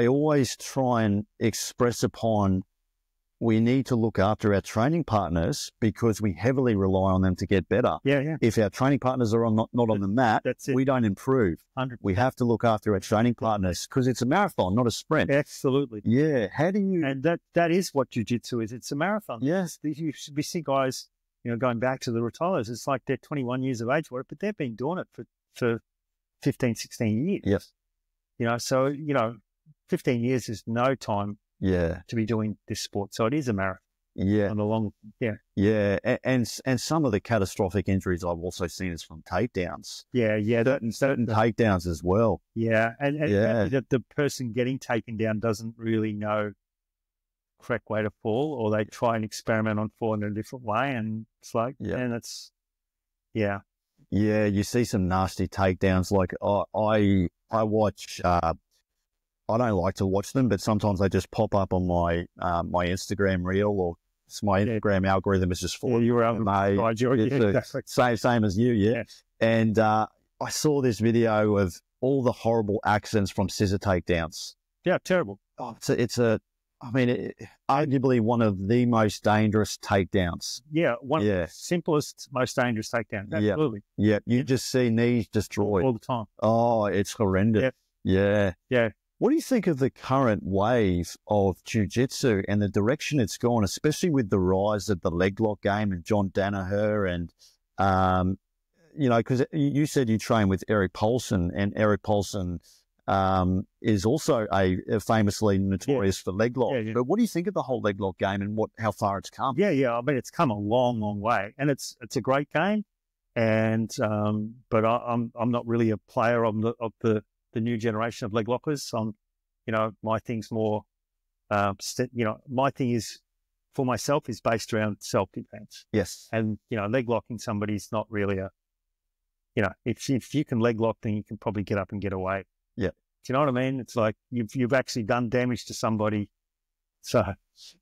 always try and express upon we need to look after our training partners because we heavily rely on them to get better. Yeah. If our training partners are not on the mat, we don't improve. 100%. We have to look after our training partners because it's a marathon, not a sprint. Absolutely. Yeah. How do you... And that is what jiu-jitsu is. It's a marathon. Yes. We see guys, going back to the Rotolos, it's like they're 21 years of age, but they've been doing it for 15, 16 years. Yes. 15 years is no time to be doing this sport. So it is a marathon. Yeah. On the long, Yeah. And some of the catastrophic injuries I've also seen is from takedowns. Yeah. Certain takedowns as well. Yeah. And the person getting taken down doesn't really know the correct way to fall, or they try and experiment on falling in a different way. And it's like, and it's, Yeah, you see some nasty takedowns. Like I watch, I don't like to watch them, but sometimes they just pop up on my Instagram reel, or my Instagram algorithm is just full of your algorithm. Same as you, yeah. And I saw this video of all the horrible accidents from scissor takedowns. Yeah, terrible. Oh, arguably one of the most dangerous takedowns. Yeah, one of the simplest, most dangerous takedowns. Absolutely. Yeah, you just see knees destroyed all the time. Oh, it's horrendous. Yeah. What do you think of the current wave of jiu-jitsu and the direction it's gone, especially with the rise of the leg lock game and John Danaher and, because you said you train with Eric Paulson, and Eric Paulson is also a famously notorious for leg lock. But what do you think of the whole leg lock game and how far it's come? Yeah. I mean, it's come a long, long way, and it's a great game. And but I'm not really a player of the new generation of leg lockers. My thing's more, my thing is for myself is based around self-defense. Yes. And, leg locking somebody's not really if you can leg lock, then you can probably get up and get away. Yeah. Do you know what I mean? It's like you've actually done damage to somebody. So.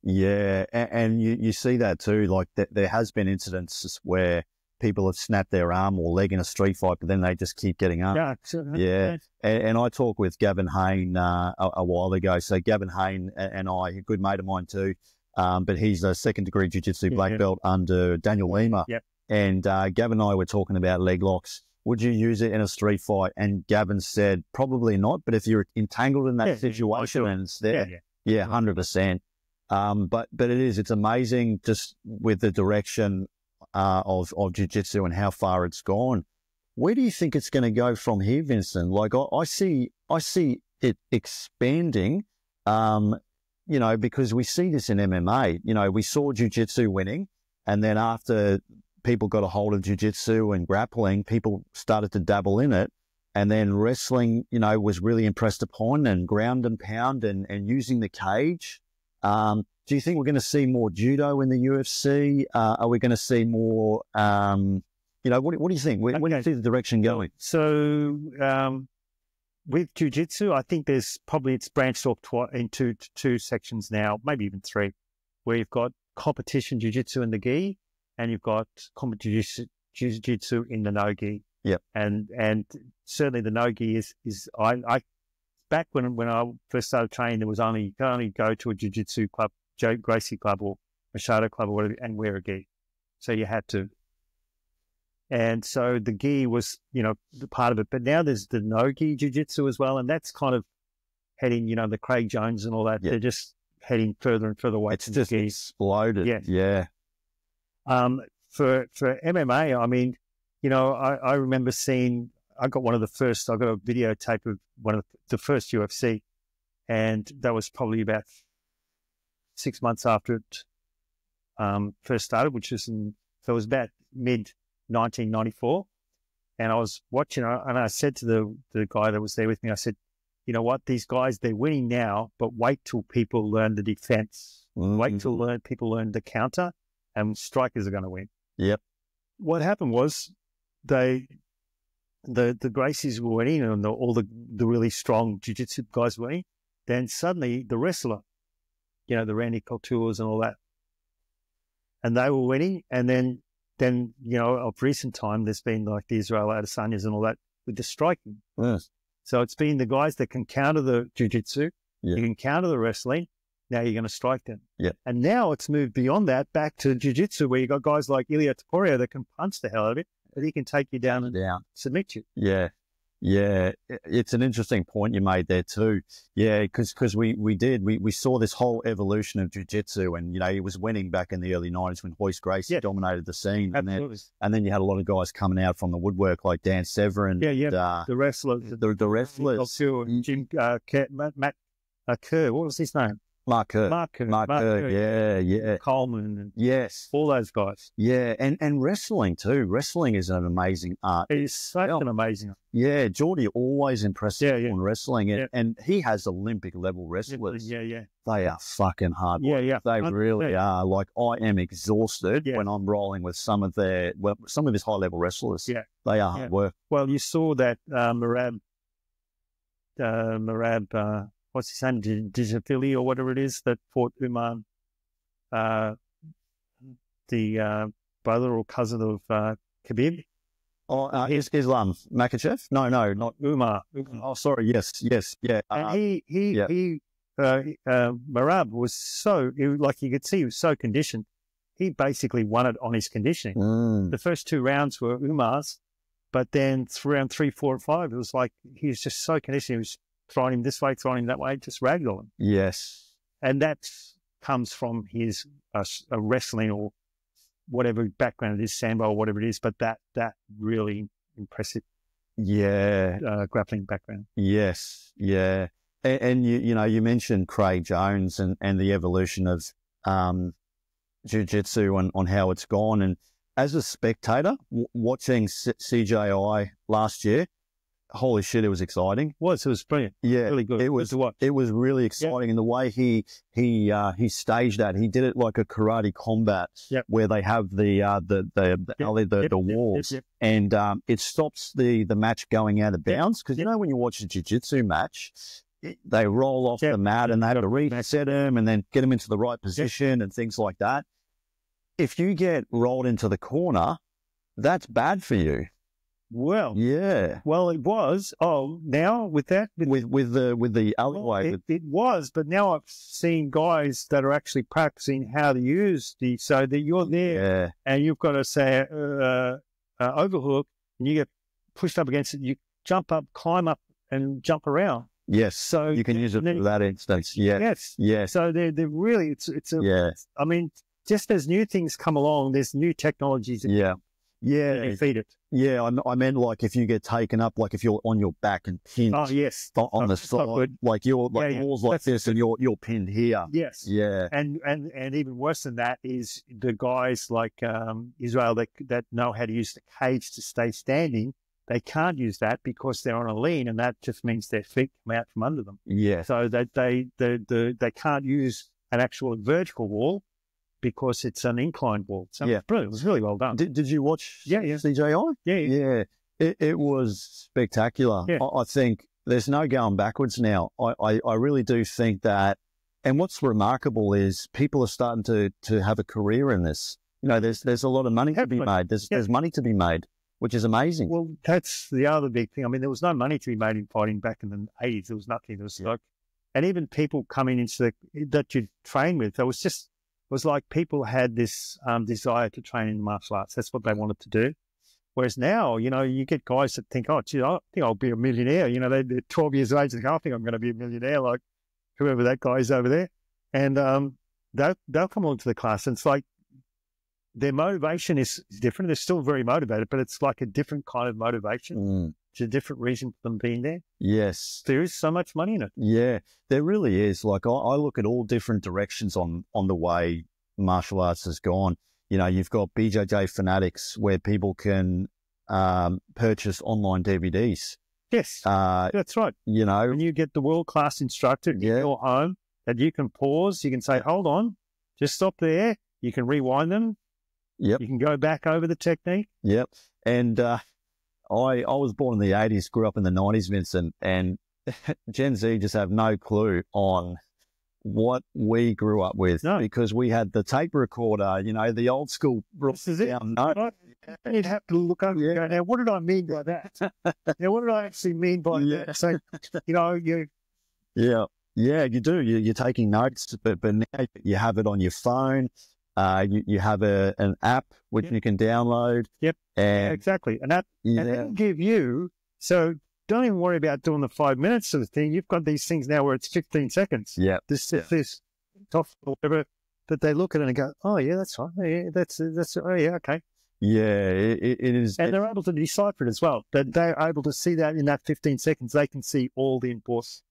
Yeah. And you see that too. Like there has been incidents where people have snapped their arm or leg in a street fight, but then they just keep getting up. Yeah. And I talked with Gavin Hayne a while ago. So Gavin Hayne and I, a good mate of mine too, but he's a second-degree jiu-jitsu black belt under Daniel Lima. Yep. And Gavin and I were talking about leg locks. Would you use it in a street fight? And Gavin said, probably not, but if you're entangled in that situation and it's there, 100%. But it's amazing just with the direction of jiu-jitsu and how far it's gone. Where do you think it's going to go from here, Vincent? Like I see it expanding, because we see this in MMA. We saw jiu-jitsu winning, and then after people got a hold of jiu-jitsu and grappling, people started to dabble in it, and then wrestling, was really impressed upon, and ground and pound and using the cage. Do you think we're going to see more judo in the UFC? Are we going to see more, what do you think? Where do you see the direction going? So with jiu-jitsu, I think it's branched off into two sections now, maybe even three, where you've got competition jiu-jitsu in the gi, and you've got competition jiu-jitsu in the no-gi. Yep. And certainly the no-gi is I back when I first started training, you could only go to a jiu-jitsu club, Joe Gracie club or a Shadow club or whatever, and wear a gi. So you had to. And so the gi was, the part of it. But now there's the no-gi jiu-jitsu as well, and that's kind of heading, the Craig Jones and all that. Yep. They're just heading further and further away. It's just exploded. Yes. Yeah. For MMA, I mean, I remember I got a videotape of one of the first UFC, and that was probably about 6 months after it first started, so it was about mid-1994. And I was watching, and I said to the guy that was there with me, I said, you know what, these guys, they're winning now, but wait till people learn the defense. Mm-hmm. Wait till people learn the counter, and strikers are going to win. Yep. What happened was the Gracies were winning, and all the really strong jiu-jitsu guys were winning. Then suddenly the wrestler, the Randy Couture's and all that, and they were winning. And then of recent time, there's been like the Israel Adesanya's and all that with the striking. Yes. So it's been the guys that can counter the jiu-jitsu, you can counter the wrestling. Now you're going to strike them. Yeah. And now it's moved beyond that back to jiu-jitsu, where you got guys like Ilia Topuria that can punch the hell out of it, but he can take you down and submit you. Yeah. Yeah. It's an interesting point you made there too. Yeah. Because we saw this whole evolution of jiu-jitsu, and, he was winning back in the early 90s when Hoist Gracie dominated the scene. Absolutely. And then you had a lot of guys coming out from the woodwork like Dan Severin. Yeah. The wrestlers. The wrestlers. Jim, Matt Kerr. What was his name? Mark Kerr. Yeah. Coleman. And yes. All those guys. Yeah. And wrestling too. Wrestling is an amazing art. It is such an amazing art. Yeah. Geordie always impressive on wrestling. And he has Olympic level wrestlers. Yeah. They are fucking hard work. Yeah. They really are. Like, I am exhausted when I'm rolling with some of his high level wrestlers. Yeah. They are hard work. Well, you saw that Marab, what's his name, Dijafili or whatever it is, that fought Uman, the brother or cousin of Khabib. Islam Makachev? No, not Umar. Oh, sorry. Yes. Yeah. And Marab was like you could see, he was so conditioned. He basically won it on his conditioning. The first 2 rounds were Umar's, but then round 3, 4, and 5, it was like he was just so conditioned. He was throwing him this way, throwing him that way, just ragdolling. Yes. And that comes from his wrestling or whatever background it is, sambo or whatever it is, but that really impressive grappling background. Yes, yeah. And you mentioned Craig Jones and the evolution of jiu-jitsu on how it's gone. And as a spectator, watching CJI last year, holy shit, it was exciting. It was brilliant. Yeah, really good. It was really exciting, and the way he staged that, he did it like a karate combat, where they have the walls, and it stops the match going out of bounds, because when you watch a jiu-jitsu match, they roll off the mat and they have to reset them and then get them into the right position and things like that. If you get rolled into the corner, that's bad for you. Well, yeah. Well, it was. Oh, now with that, with the alleyway, it was. But now I've seen guys that are actually practicing how to use so that you're there and you've got to say overhook, and you get pushed up against it. You jump up, climb up, and jump around. Yes. So you can use it for that instance. Yes. Yes. So they're really I mean, just as new things come along, there's new technologies. They feed it. Yeah, I meant like if you get taken up, like if you're on your back and pinned. Oh yes, on the side, like you're like walls like this, and you're pinned here. Yes. Yeah. And even worse than that is the guys like Israel that know how to use the cage to stay standing. They can't use that because they're on a lean, and that just means their feet come out from under them. Yeah. So they can't use an actual vertical wall, because it's an inclined wall. So brilliant. It was really well done. Did you watch CJI? Yeah. It was spectacular. Yeah. I think there's no going backwards now. I really do think that, and what's remarkable is people are starting to have a career in this. There's a lot of money to be made. There's money to be made, which is amazing. Well, that's the other big thing. I mean, there was no money to be made in fighting back in the 80s. There was nothing. There was like, and even people coming into that you train with, it was like people had this desire to train in martial arts. That's what they wanted to do. Whereas now, you get guys that think, oh, gee, I think I'll be a millionaire. They're 12 years of age and think, I think I'm going to be a millionaire, like whoever that guy is over there. And they'll come along to the class, and it's like their motivation is different. They're still very motivated, but it's like a different kind of motivation. It's a different reason for them being there. Yes. There is so much money in it. Yeah, there really is. Like I look at all different directions on the way martial arts has gone. You've got BJJ Fanatics, where people can purchase online DVDs. Yes, that's right. And you get the world-class instructor in your home that you can pause. You can say, hold on, just stop there. You can rewind them. Yep. You can go back over the technique. Yep. And I was born in the 80s, grew up in the 90s, Vincent, and Gen Z just have no clue on what we grew up with, because we had the tape recorder, the old school. This is it. You'd have to look over and go, now, what did I mean by that? Now, what did I actually mean by that? So, you... Yeah, you do. You're taking notes, but now you have it on your phone. You have an app which you can download. Yep. And exactly. An app. And they'll give you, so don't even worry about doing the 5 minutes of the thing. You've got these things now where it's 15 seconds. Yeah. This top or whatever, that they look at it and go, oh yeah, that's right. Yeah, that's oh yeah, okay. Yeah, it is. And they're able to decipher it as well. They're able to see that in that 15 seconds, they can see all the important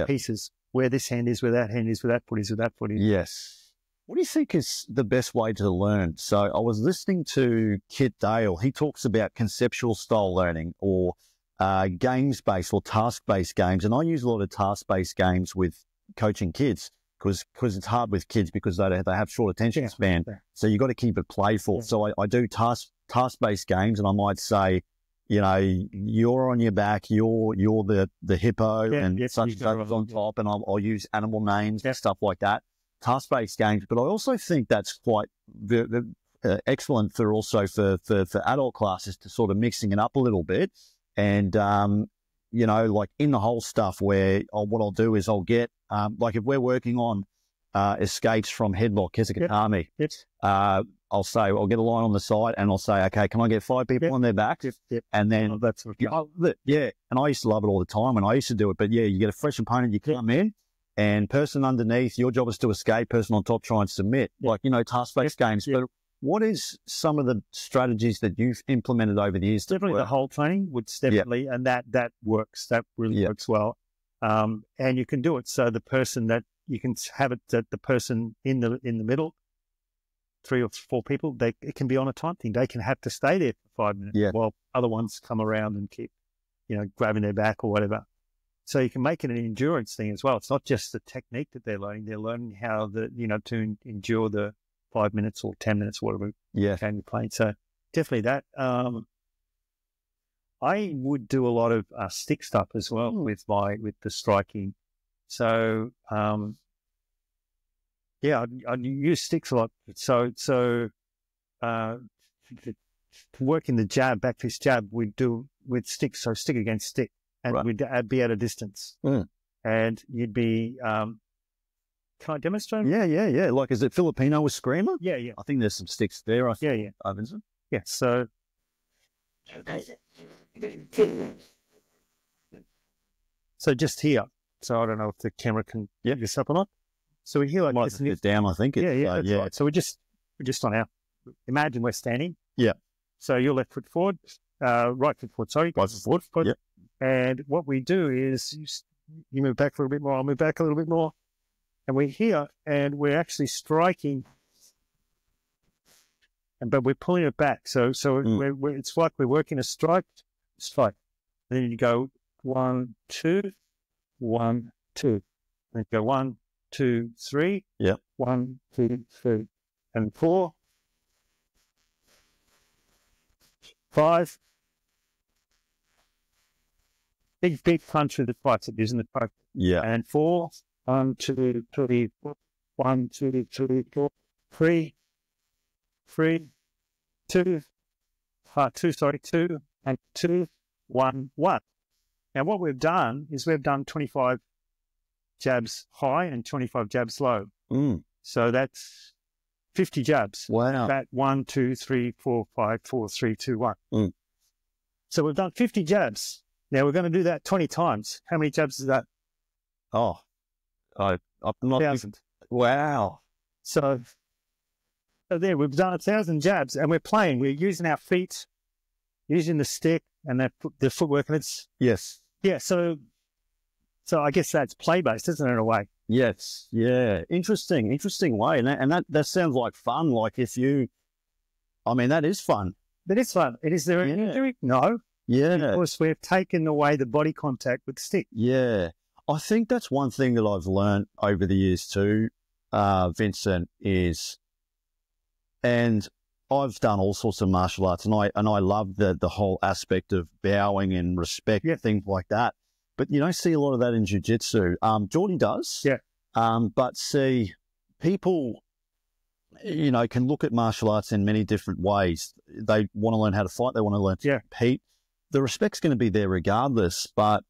pieces, where this hand is, where that hand is, where that foot is, where that foot is. Yes. What do you think is the best way to learn? So I was listening to Kit Dale. He talks about conceptual style learning, or games-based or task-based games. And I use a lot of task-based games with coaching kids, because it's hard with kids because they have short attention span. Yeah. So you got to keep it playful. Yeah. So I do task-based games, and I might say, you're on your back, you're the hippo, and such and such on top, and I'll use animal names and stuff like that. Task-based games, but I also think that's quite excellent for also for adult classes to sort of mixing it up a little bit. And, you know, like in the whole stuff where what I'll do is I'll get, like if we're working on escapes from headlock, Kesikatami, I'll say, I'll get a line on the side and I'll say, okay, can I get 5 people on their backs? And then, that's and I used to love it all the time when I used to do it. But yeah, you get a fresh opponent, you come in, and person underneath, your job is to escape, person on top try and submit, like, you know, task-based games. But what is some of the strategies that you've implemented over the years? Definitely the whole training would definitely, and that works. That really works well. And you can do it so the person that you can have it that the person in the middle, 3 or 4 people, it can be on a time thing. They can have to stay there for 5 minutes while other ones come around and keep, you know, grabbing their back or whatever. So you can make it an endurance thing as well. It's not just the technique that they're learning. They're learning how to endure the 5 minutes or 10 minutes, whatever game you're playing. So definitely that. I would do a lot of stick stuff as well with the striking. So I'd use sticks a lot. So to work in the jab, back fist jab, we'd do with sticks. So stick against stick, and we'd be at a distance, and you'd be. Can I demonstrate? Yeah. Like, is it Filipino with Screamer? Yeah. I think there's some sticks there. Vincent? Yeah. So just here. So I don't know if the camera can get this up or not. So we're here like this. It's down, I think. Right. So we're just on our. Imagine we're standing. Yeah. So your left foot forward, right foot forward. Sorry, right foot forward. Yep. And what we do is you move back a little bit more. I'll move back a little bit more. And we're here, and we're actually striking, but we're pulling it back. So it's like we're working a strike, and then you go 1, 2, 1, 2, then go 1, 2, 3, 1, 2, 3, and 4, 5. Big punch with the tricep, isn't it? Yeah. And 4. 1, 2, 3, 4. 1, 2, 3, 4. 3, 2, 2, and 2, 1, 1. Now what we've done is we've done 25 jabs high and 25 jabs low. So that's 50 jabs. Wow. That 1, 2, 3, 4, 5, 4, 3, 2, 1. So we've done 50 jabs. Now we're going to do that 20 times. How many jabs is that? Oh, I'm not. 1,000. Wow. So there, we've done 1,000 jabs, and we're playing. We're using our feet, using the stick and the footwork, and it's So I guess that's play based, isn't it, in a way? Yes. Yeah. Interesting way, and that sounds like fun. Like that is fun. That is fun. It is there. No. Yeah. Because we've taken away the body contact with the stick. Yeah. I think that's one thing that I've learned over the years too, Vincent, and I've done all sorts of martial arts, and I love the whole aspect of bowing and respect, things like that. But you don't see a lot of that in jiu-jitsu. Geordie does. Yeah. But see, people, you know, can look at martial arts in many different ways. They want to learn how to fight. They want to learn to compete. The respect's going to be there regardless, but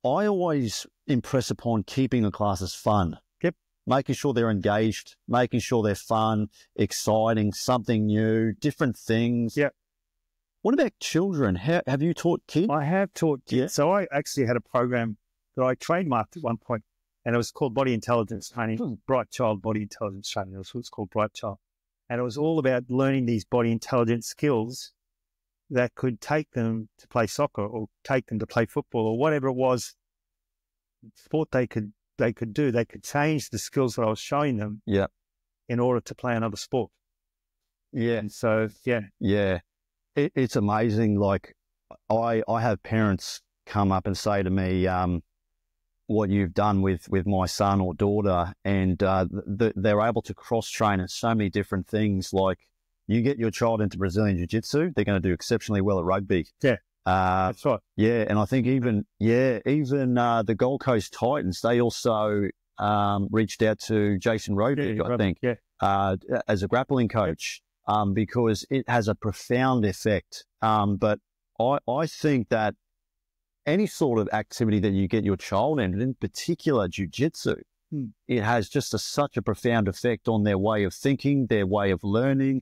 I always impress upon keeping the classes fun. Yep. Making sure they're engaged, making sure they're fun, exciting, something new, different things. Yep. What about children? Have you taught kids? I have taught kids. Yeah. So I actually had a program that I trademarked at one point, and it was called Body Intelligence Training, Bright Child Body Intelligence Training. That's what it's called, Bright Child. And it was all about learning these body intelligence skills that could take them to play soccer or take them to play football or whatever it was, sport they could do. They could change the skills that I was showing them in order to play another sport. Yeah. And so, it's amazing. Like I have parents come up and say to me, what you've done with my son or daughter, and they're able to cross-train in so many different things. Like you get your child into Brazilian Jiu-Jitsu, they're going to do exceptionally well at rugby. Yeah, that's right. Yeah, and I think even the Gold Coast Titans, they also reached out to Jason Roderick, I think, as a grappling coach. because it has a profound effect. But I think that any sort of activity that you get your child in particular jiu-jitsu, it has just such a profound effect on their way of thinking, their way of learning,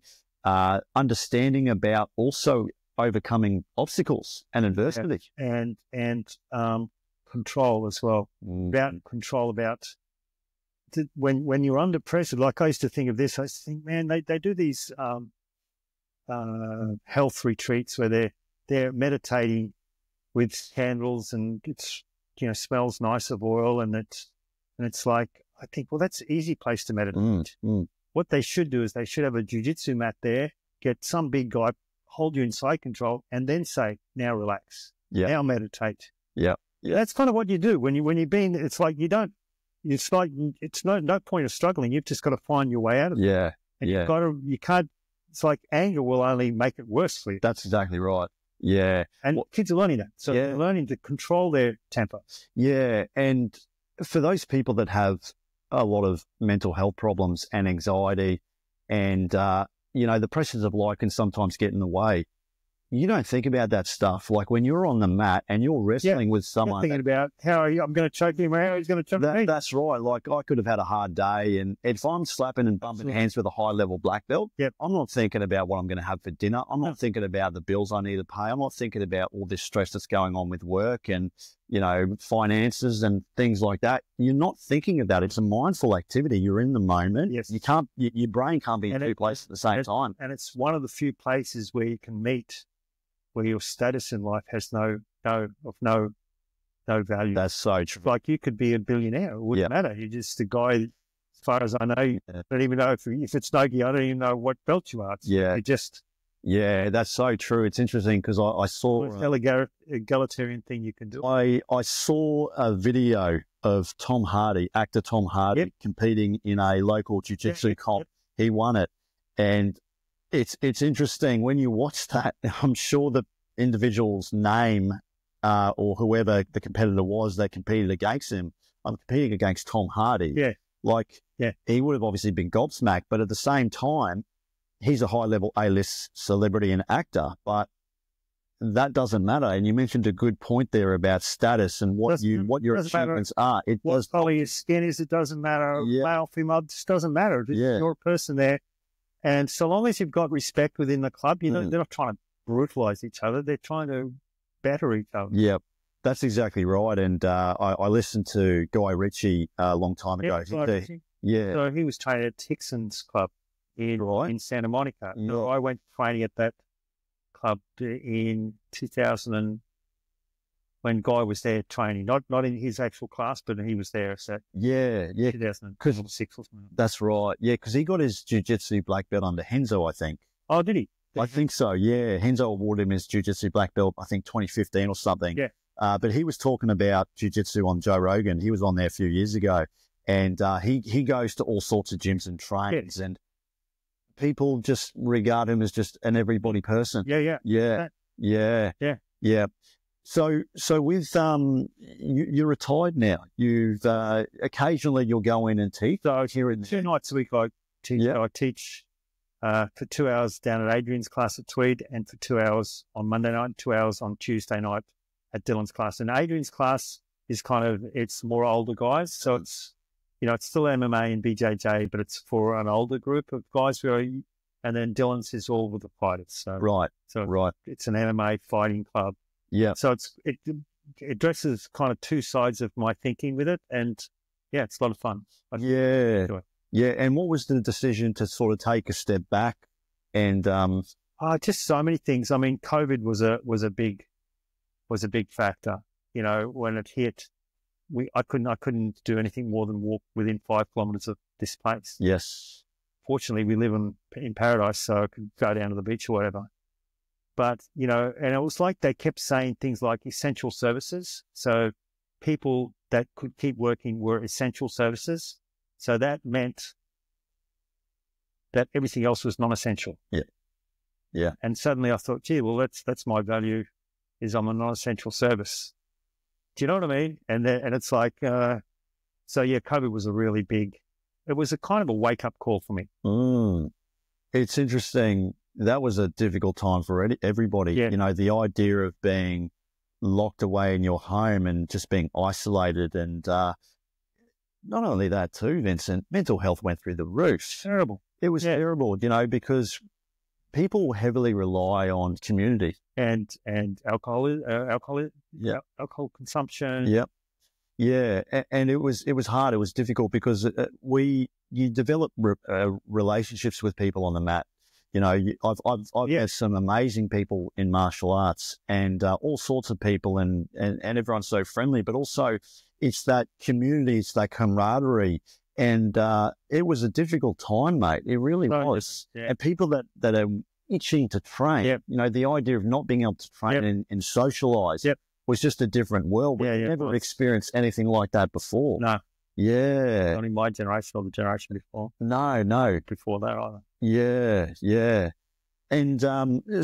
understanding about also overcoming obstacles and adversity. And control as well. About control, about when you're under pressure. Like I used to think of this, I used to think, man, they do these health retreats where they're meditating with candles, and it's, you know, smells nice of oil, and it's like, I think, well, that's an easy place to meditate. What they should do is they should have a jiu-jitsu mat there, get some big guy, hold you in side control, and then say, now relax. Now meditate. Yeah. That's kind of what you do when you've been, it's like it's no point of struggling. You've just got to find your way out of it. And you can't, it's like anger will only make it worse for you. That's exactly right. Yeah. And kids are learning that. So they're learning to control their temper. Yeah. And for those people that have a lot of mental health problems and anxiety and, you know, the pressures of life can sometimes get in the way. You don't think about that stuff. Like when you're on the mat and you're wrestling with someone. Thinking about how I'm going to choke him, how he's going to choke me. That's right. Like I could have had a hard day, and if I'm slapping and bumping hands with a high-level black belt, I'm not thinking about what I'm going to have for dinner. I'm not thinking about the bills I need to pay. I'm not thinking about all this stress that's going on with work and, you know, finances and things like that. You're not thinking of that. It's a mindful activity. You're in the moment. Yes. You can't. Your brain can't be in two places at the same time. And it's one of the few places where you can meet, where your status in life has no value. That's so true. Like you could be a billionaire. It wouldn't matter. You're just a guy, as far as I know, you don't even know if it's Nogi, I don't even know what belt you are. You just... Yeah, that's so true. It's interesting because I saw... egalitarian thing you can do. I saw a video of Tom Hardy, actor Tom Hardy, competing in a local jiu-jitsu comp. He won it. And it's interesting when you watch that. I'm sure the individual's name or whoever the competitor was that competed against him, I'm competing against Tom Hardy. He would have obviously been gobsmacked, but at the same time, he's a high-level A-list celebrity and actor, but that doesn't matter. And you mentioned a good point there about status and what your achievements are. What color your skin is, it doesn't matter. Male, female, it just doesn't matter. You're a person there. And so long as you've got respect within the club, you know, they're not trying to brutalize each other. They're trying to better each other. Yeah, that's exactly right. And I listened to Guy Ritchie a long time ago. So he was training at Hickson's club in Santa Monica. So I went training at that club in 2000 when Guy was there training, not in his actual class, but he was there. So 2006 or something. That's right. Yeah, because he got his jiu-jitsu black belt under Henzo, I think. Oh, did he? I think so. Yeah, Henzo awarded him his jiu-jitsu black belt, I think 2015 or something. Yeah. But he was talking about jiu-jitsu on Joe Rogan. He was on there a few years ago, and he goes to all sorts of gyms and trains, and people just regard him as just an everybody person. Yeah. So with you're retired now. You've occasionally you'll go in and teach. So here in 2 nights a week I teach. I teach for 2 hours down at Adrian's class at Tweed, and for 2 hours on Monday night, 2 hours on Tuesday night at Dylan's class. And Adrian's class is it's more older guys, so it's, you know, it's still MMA and BJJ, but it's for an older group of guys and then Dylan's is all with the fighters. So it's an MMA fighting club. Yeah. So it addresses kind of two sides of my thinking with it, and it's a lot of fun. Yeah. And what was the decision to sort of take a step back and just so many things. I mean, COVID was a big factor. You know, when it hit, I couldn't do anything more than walk within 5 kilometers of this place. Yes. Fortunately, we live in paradise, so I could go down to the beach or whatever. But, you know, and it was like they kept saying things like essential services. So people that could keep working were essential services. So that meant that everything else was non-essential. Yeah. And suddenly I thought, gee, well, that's my value, is I'm a non-essential service. Do you know what I mean? And it's like, COVID was a really big, it was a kind of a wake-up call for me. It's interesting. That was a difficult time for everybody. Yeah. You know, the idea of being locked away in your home and just being isolated. And not only that too, Vincent, mental health went through the roof. Terrible. It was terrible, you know, because people heavily rely on community. And alcohol consumption. Yep. Yeah. And it was hard. It was difficult because you develop relationships with people on the mat. You know, I've had some amazing people in martial arts and all sorts of people and everyone's so friendly, but also it's that community, it's that camaraderie. And it was a difficult time, mate. It really was. Yeah. And people that are itching to train, you know, the idea of not being able to train and socialize was just a different world. We never experienced anything like that before. No. Yeah. Not in my generation or the generation before. No. Before that either. Yeah. And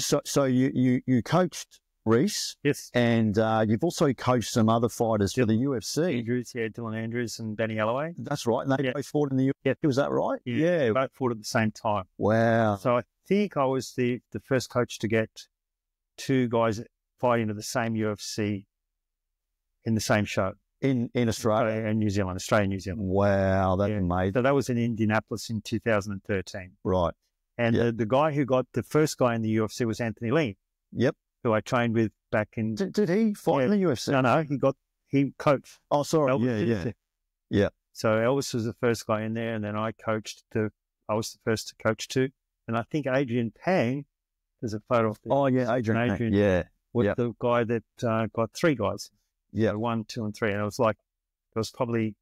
so you coached Reese. Yes. And you've also coached some other fighters for the UFC. Andrews, Dylan Andrews and Benny Alloway. That's right. And they both fought in the UFC. Yeah. Was that right? Yeah. Both fought at the same time. Wow. So I think I was the first coach to get two guys fighting at the same UFC in the same show. In Australia and New Zealand, New Zealand. Wow, that's amazing. So that was in Indianapolis in 2013. Right. And the guy who got the first guy in the UFC was Anthony Lee. Yep. Who I trained with back in. Did he fight in the UFC? No, he coached. Oh, sorry. Elvis Yeah. So Elvis was the first guy in there, and then I was the first to coach two. And I think Adrian Pang, there's a photo of Adrian Pang. Yeah. Was the guy that got three guys. Yeah. 1, 2, and 3. And it was like, it was probably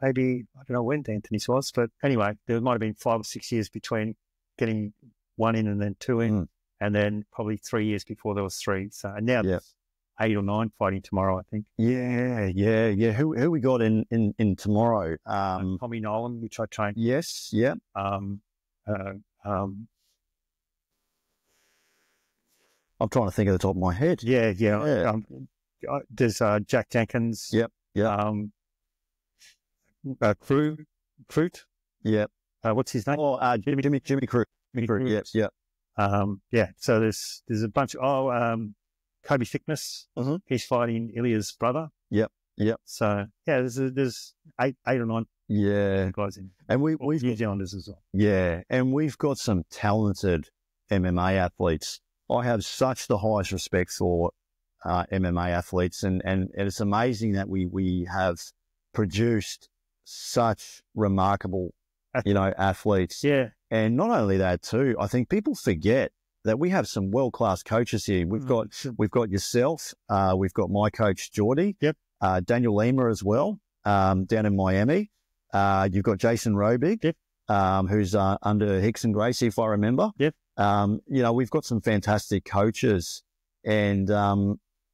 maybe, I don't know when Anthony's was, but anyway, there might have been 5 or 6 years between getting one in and then two in, and then probably 3 years before there was three. So now there's 8 or 9 fighting tomorrow, I think. Yeah. Who we got in tomorrow? Tommy Nolan, which I trained. Yes, yeah. I'm trying to think of the top of my head. Yeah. There's Jack Jenkins. Yep. Crute. Yep. What's his name? Oh, Jimmy Crute. Yep. So there's a bunch of Kobe Thickness. Mm-hmm. He's fighting Ilya's brother. Yep. So there's 8 or 9 guys in. And we've New Zealanders as well. Yeah. And we've got some talented MMA athletes. I have such the highest respect for MMA athletes, and it's amazing that we have produced such remarkable, athletes. Yeah. And not only that too, I think people forget that we have some world-class coaches here. We've got yourself, we've got my coach Geordie, Daniel Lima as well, down in Miami. You've got Jason Robig, who's under Hickson Gracie, if I remember. We've got some fantastic coaches. And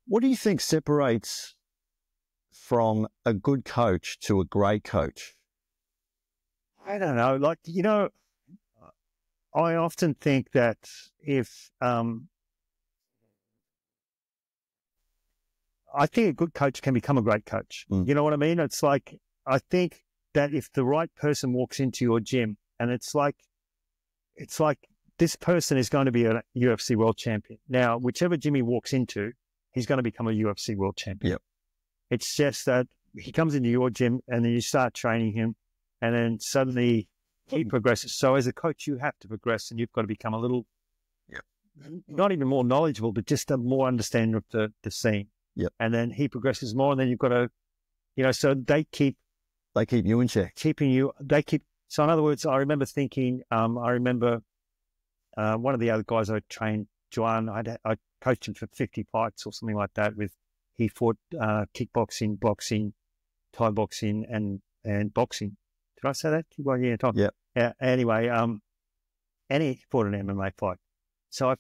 what do you think separates from a good coach to a great coach? I don't know. I often think that if I think a good coach can become a great coach. You know what I mean? It's like, I think that if the right person walks into your gym, and it's like this person is going to be a UFC world champion. Now, whichever gym he walks into, he's going to become a UFC world champion. Yep. It's just that he comes into your gym and then you start training him, and then suddenly he progresses. So as a coach, you have to progress, and you've got to become a little, not even more knowledgeable, but just a more understanding of the scene. Yep. And then he progresses more, and then you've got to, so they keep you in check. So in other words, I remember thinking, one of the other guys I trained, Joanne, I coached him for 50 fights or something like that. He fought kickboxing, boxing, Thai boxing, and boxing. Did I say that? Well, yeah, Thai. Yeah. Anyway, and he fought an MMA fight. So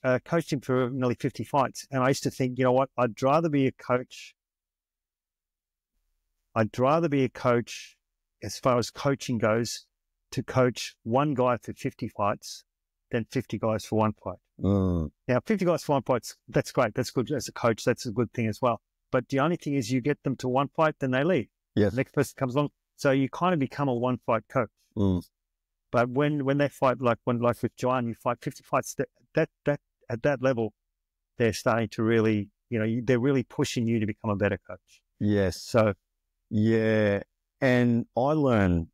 I coached him for nearly 50 fights, and I used to think, you know what? I'd rather be a coach as far as coaching goes, to coach one guy for 50 fights than 50 guys for one fight. Now, 50 guys for one fight, that's great. That's good. As a coach, that's a good thing as well. But the only thing is, you get them to one fight, then they leave. Yes. The next person comes along. So you kind of become a one-fight coach. But when they fight, like with John, you fight 50 fights, that at that level, they're starting to really, they're really pushing you to become a better coach. Yes. So, yeah. And I learn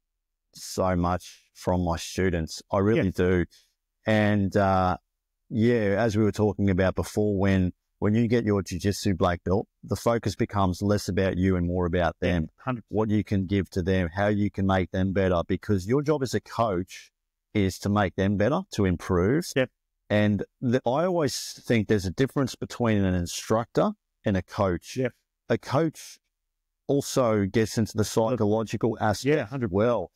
so much from my students. I really do. And, as we were talking about before, when you get your jiu-jitsu black belt, the focus becomes less about you and more about them, 100%. What you can give to them, how you can make them better, because your job as a coach is to make them better, to improve. Yep. And I always think there's a difference between an instructor and a coach. Yep. A coach also gets into the psychological aspect. 100%. Well.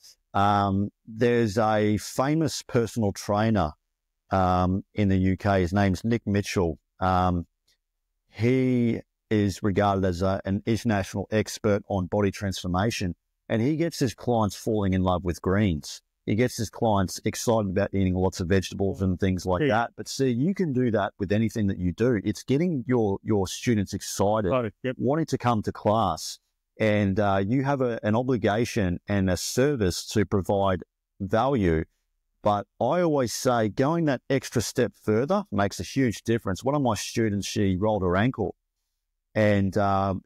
There's a famous personal trainer in the UK. His name's Nick Mitchell. He is regarded as an international expert on body transformation, and he gets his clients falling in love with greens. He gets his clients excited about eating lots of vegetables and things like that. But see, you can do that with anything that you do. It's getting your students excited, wanting to come to class. And you have an obligation and a service to provide value. But I always say going that extra step further makes a huge difference. One of my students, she rolled her ankle, and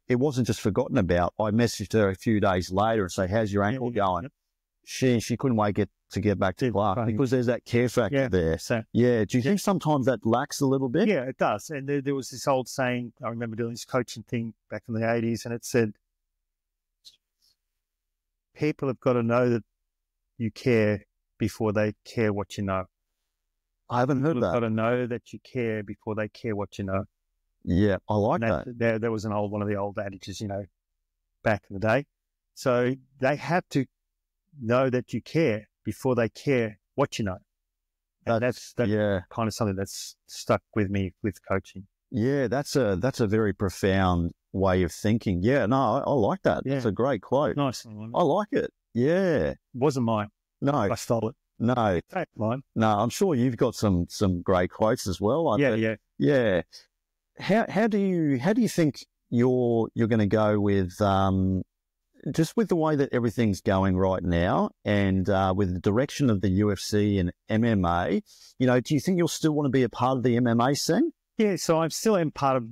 it wasn't just forgotten about. I messaged her a few days later and say, how's your ankle going? Yep. She couldn't wait to get back to class because there's that care factor there. So, do you think sometimes that lacks a little bit? Yeah, it does. And there was this old saying, I remember doing this coaching thing back in the 80s, and it said, people have got to know that you care before they care what you know. I haven't heard that. People have got to know that you care before they care what you know. Yeah, I like that. There was one of the old adages, back in the day. So they have to know that you care before they care what you know. And that's kind of something that's stuck with me with coaching. Yeah, that's a very profound way of thinking. Yeah, no, I like that. Yeah. It's a great quote. Nice. I like it. Yeah. It wasn't mine. No. I stole it. No. Take mine. No, I'm sure you've got some great quotes as well. Yeah. How do you think you're going to go with just with the way that everything's going right now, and with the direction of the UFC and MMA? Do you think you'll still want to be a part of the MMA scene? Yeah, so I'm still in part of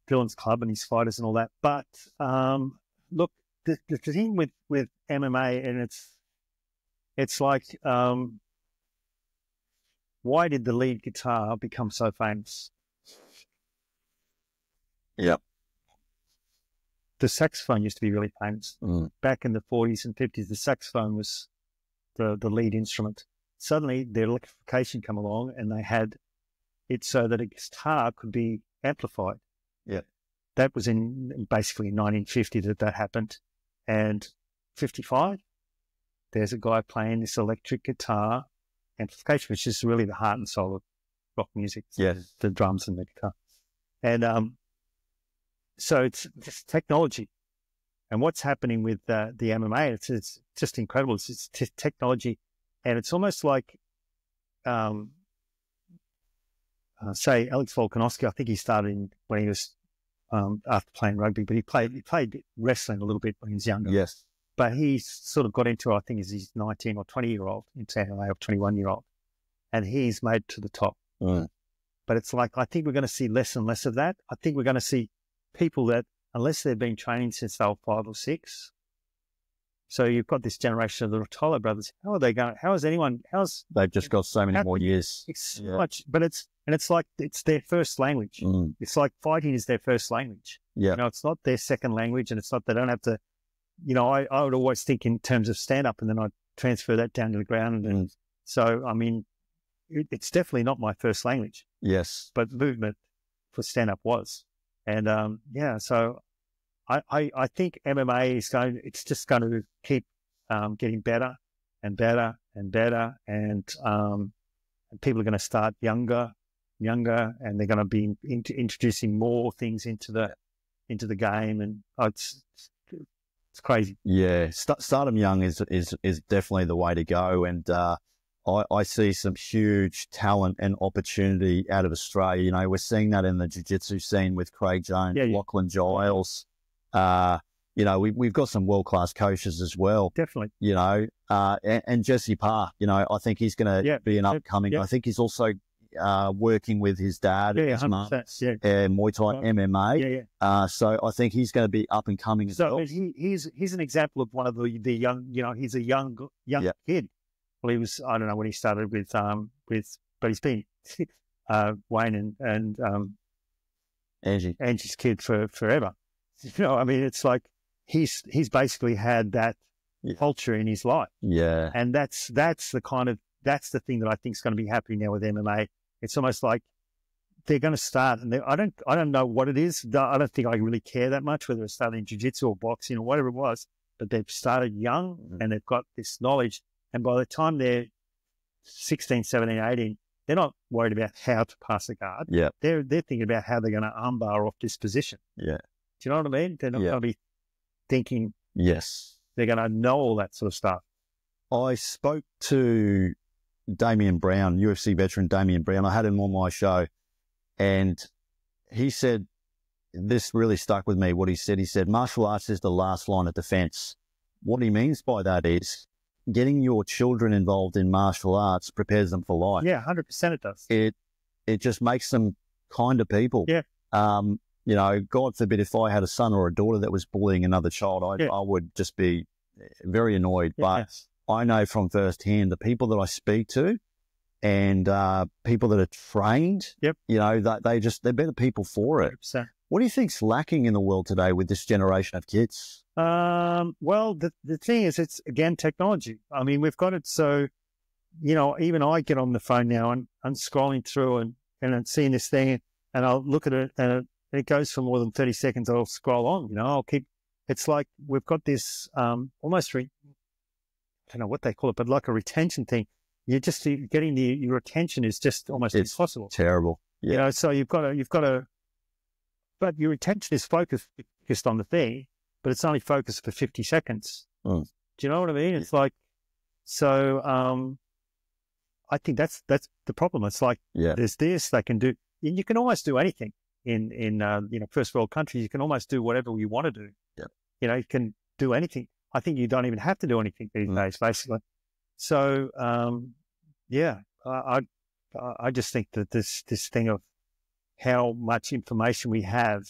Dylan's club and his fighters and all that. But look, the thing with MMA, and it's like, why did the lead guitar become so famous? Yep. The saxophone used to be really famous. Back in the 40s and 50s, the saxophone was the lead instrument. Suddenly, the electrification came along, and they had it so that a guitar could be amplified. Yeah. That was basically in 1950 that happened. And 55, there's a guy playing this electric guitar amplification, which is really the heart and soul of rock music. Yes. The drums and the guitar. And so it's just technology. And what's happening with the MMA, it's just incredible. It's technology. And it's almost like, say, Alex Volkanovski, I think he started when he was after playing rugby, but he played wrestling a little bit when he was younger. Yes. But he sort of got into, I think, as he's 19 or 20-year-old into MMA, or 21-year-old. And he's made to the top. But it's like, I think we're going to see less and less of that. I think we're going to see people that, unless they've been training since they were 5 or 6. So you've got this generation of the Rotolo brothers. How are they going? They've just got so many more years. It's much, but it's like, it's their first language. It's like fighting is their first language. Yeah. It's not their second language, and it's not, they don't have to, I would always think in terms of stand up, and then I'd transfer that down to the ground. And so, I mean, it's definitely not my first language. Yes. But movement for stand up was. And, so I think MMA it's just going to keep getting better and better and better. And people are going to start younger, and they're going to be introducing more things into the game. And it's crazy. Yeah. Start them young is definitely the way to go. And, I see some huge talent and opportunity out of Australia. We're seeing that in the jiu-jitsu scene with Craig Jones, Lachlan Giles. you know, we've got some world-class coaches as well. Definitely. You know, and Jesse Parr, you know, I think he's going to be an upcoming. I think he's also working with his dad, his mum, Muay Thai MMA. So I think he's going to be up and coming as well. He's an example of one of the young, you know, he's a young kid. Well, he was, I don't know when he started with, but he's been Wayne and Angie's kid for forever. You know, I mean, it's like he's basically had that culture in his life. Yeah. And that's the thing that I think is going to be happening now with MMA. It's almost like they're going to start, and I don't know what it is. I don't think I really care that much whether it's starting jiu-jitsu or boxing or whatever it was, but they've started young and they've got this knowledge. And by the time they're 16, 17, 18, they're not worried about how to pass a guard. Yeah. They're thinking about how they're going to armbar off this position. Yeah. Do you know what I mean? They're not going to be thinking. Yes. They're going to know all that sort of stuff. I spoke to Damian Brown, UFC veteran Damian Brown. I had him on my show, and he said, this really stuck with me, what he said, martial arts is the last line of defense. What he means by that is getting your children involved in martial arts prepares them for life. Yeah, 100% it does. It just makes them kinder people. Yeah. You know, God forbid if I had a son or a daughter that was bullying another child, I would just be very annoyed. But I know from firsthand the people that I speak to and people that are trained, you know, they're better people for it. 100%. What do you think's lacking in the world today with this generation of kids? Well, the thing is, it's, again, technology. I mean, we've got it so, you know, even I get on the phone now and I'm scrolling through and I'm seeing this thing and I'll look at it and it goes for more than 30 seconds. I'll scroll on, you know, it's like we've got this almost, I don't know what they call it, but like a retention thing. You're just getting your attention is just almost impossible. Terrible. Yeah. You know, so you've got to, but your attention is focused on the thing, but it's only focused for 50 seconds. Do you know what I mean? It's like, so I think that's the problem. It's like there's this they can do. You can almost do anything in you know, first world countries. You can almost do whatever you want to do. Yeah. You know, you can do anything. I think you don't even have to do anything these days, basically. So I just think that this thing of how much information we have,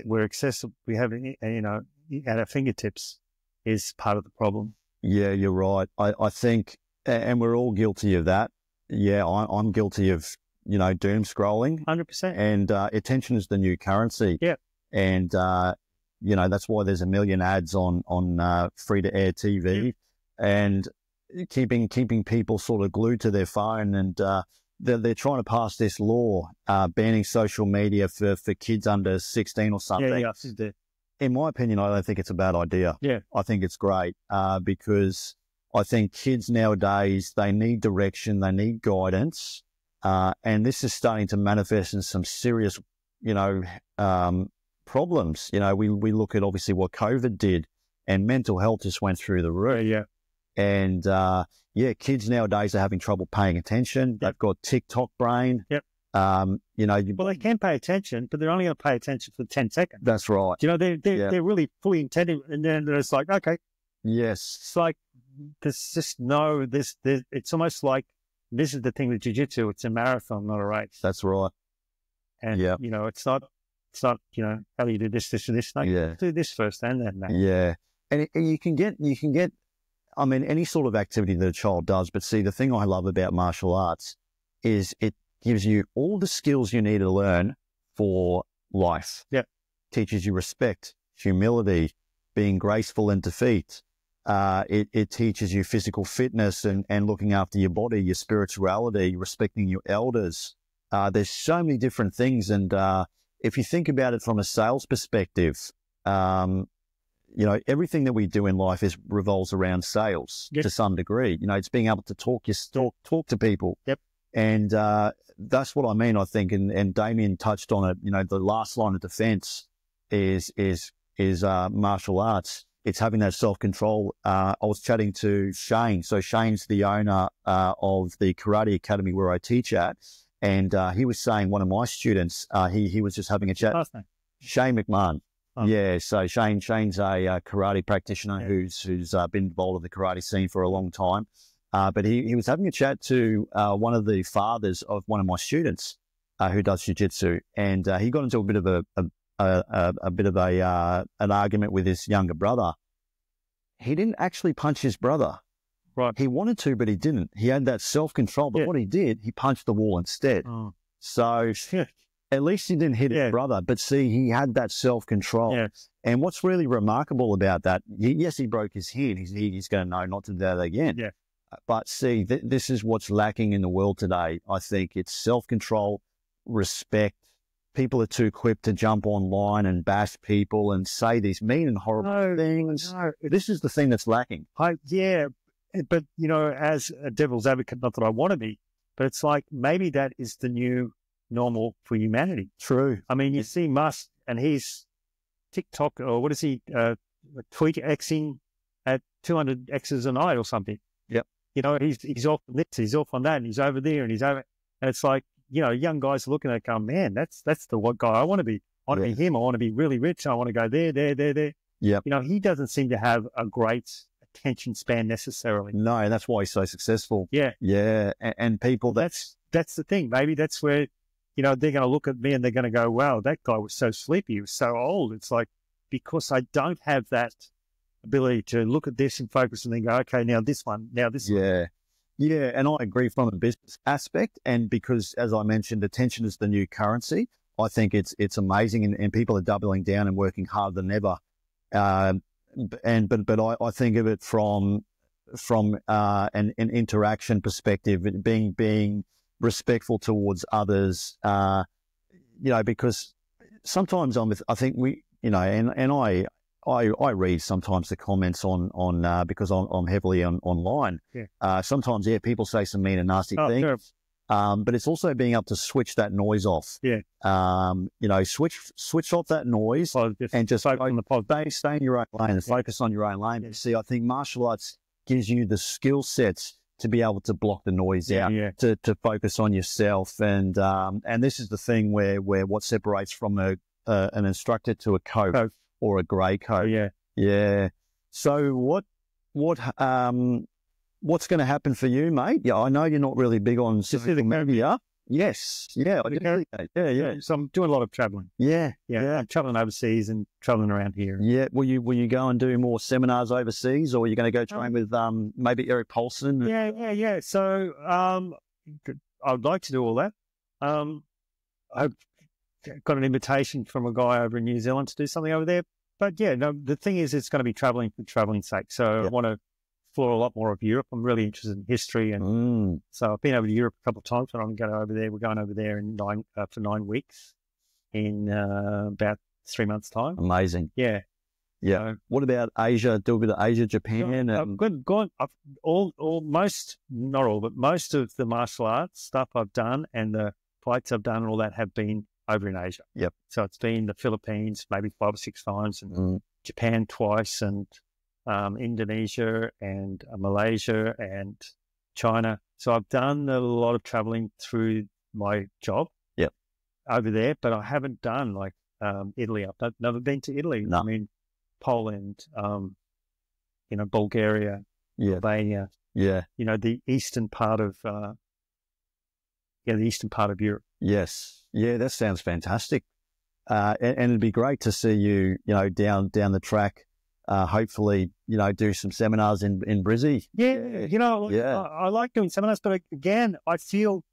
we're accessible, we have, you know, at our fingertips, is part of the problem. Yeah, you're right. I think, and we're all guilty of that. Yeah, I'm guilty of, you know, doom scrolling. 100%. And attention is the new currency. Yeah. And, you know, that's why there's a million ads on free-to-air TV and keeping people sort of glued to their phone. And they're trying to pass this law banning social media for kids under 16 or something. Yeah. In my opinion, I don't think it's a bad idea. Yeah. I think it's great because I think kids nowadays, they need direction, they need guidance. And this is starting to manifest in some serious, you know, problems. You know, we look at obviously what COVID did, and mental health just went through the roof. Yeah. And kids nowadays are having trouble paying attention. They've got TikTok brain. Yep. You know, well, they can pay attention, but they're only going to pay attention for 10 seconds. That's right. You know, they're really fully intended, and then it's like, okay, yes, it's like there's just it's almost like this is the thing with jiu-jitsu. It's a marathon, not a race. That's right. And you know, it's not, you know, how do you do this, and this? No, do this first and then that. Yeah. And you can get, I mean, any sort of activity that a child does. But see, the thing I love about martial arts is it gives you all the skills you need to learn for life. Yeah. Teaches you respect, humility, being graceful in defeat. It teaches you physical fitness and looking after your body, your spirituality, respecting your elders. There's so many different things. And if you think about it from a sales perspective, you know, everything that we do in life revolves around sales to some degree. You know, it's being able to talk to people. Yep. And that's what I mean, I think. And Damien touched on it. You know, the last line of defense is martial arts. It's having that self-control. I was chatting to Shane. So Shane's the owner of the karate academy where I teach at. And he was saying, one of my students, he was just having a chat. Last name? Shane McMahon. Yeah, so Shane's a karate practitioner who's been involved in the karate scene for a long time. But he was having a chat to one of the fathers of one of my students who does jiu-jitsu, and he got into a bit of an argument with his younger brother. He didn't actually punch his brother. Right. He wanted to, but he didn't. He had that self-control. But what he did, he punched the wall instead. Oh. So at least he didn't hit his brother. But see, he had that self-control. Yes. And what's really remarkable about that, yes, he broke his hand. He's going to know not to do that again. Yeah. But see, this is what's lacking in the world today. I think it's self-control, respect. People are too quick to jump online and bash people and say these mean and horrible things. No. This is the thing that's lacking. But, you know, as a devil's advocate, not that I want to be, but it's like maybe that is the new normal for humanity. True. I mean, you see Musk and he's TikTok, or what is he, tweet Xing at 200 X's a night or something. Yep. You know, he's off on this, he's off on that, and he's over there, and he's over. And it's like, you know, young guys are looking at it going, man, that's the what guy I want to be. I want to be him. I want to be really rich. I want to go there. Yep. You know, he doesn't seem to have a great attention span necessarily. No, that's why he's so successful. Yeah. Yeah. And people, that's the thing. Maybe that's where, you know, they're going to look at me and they're going to go, wow, that guy was so sleepy. He was so old. It's like, because I don't have that ability to look at this and focus and then go, okay, now this one. Yeah. Yeah. And I agree from a business aspect. And because, as I mentioned, attention is the new currency. I think it's amazing, and people are doubling down and working harder than ever. But I think of it from an interaction perspective, being respectful towards others. You know, because sometimes I think we, you know, and I read sometimes the comments on because I'm heavily online. Yeah. Sometimes people say some mean and nasty things. Sure. But it's also being able to switch that noise off. Yeah. You know, switch off that noise and just focus on the pod. Stay in your own lane and focus on your own lane. Yeah. See, I think martial arts gives you the skill sets to be able to block the noise out, to focus on yourself. And this is the thing where what separates from an instructor to a coach or a grey coat. Yeah. Yeah. So what's going to happen for you, mate? Yeah, I know you're not really big on social media. Yes. Yeah. I did. Yeah. So I'm doing a lot of traveling. Yeah. I'm traveling overseas and traveling around here. Yeah. Will you go and do more seminars overseas, or are you going to go train with maybe Eric Paulson? Yeah. So I'd like to do all that. I've got an invitation from a guy over in New Zealand to do something over there. But yeah, no, the thing is, it's going to be traveling for traveling's sake. So I want to explore a lot more of Europe. I'm really interested in history, and so I've been over to Europe a couple of times, and I'm going over there. We're going over there in for 9 weeks in about 3 months' time. Amazing. Yeah. So, what about Asia? Do a bit of Asia, Japan. I've gone. Most of the martial arts stuff I've done and the fights I've done and all that have been over in Asia. Yep. So it's been the Philippines maybe 5 or 6 times, and Japan twice, and Indonesia and Malaysia and China. So I've done a lot of traveling through my job over there, but I haven't done like Italy. I've never been to Italy. No. I mean, Poland, you know, Bulgaria, Albania. Yeah. You know, the eastern part of Europe. Yes. Yeah, that sounds fantastic. And it'd be great to see you, you know, down the track. Hopefully, you know, do some seminars in Brizzy. Yeah, you know, I like doing seminars, but again, I feel,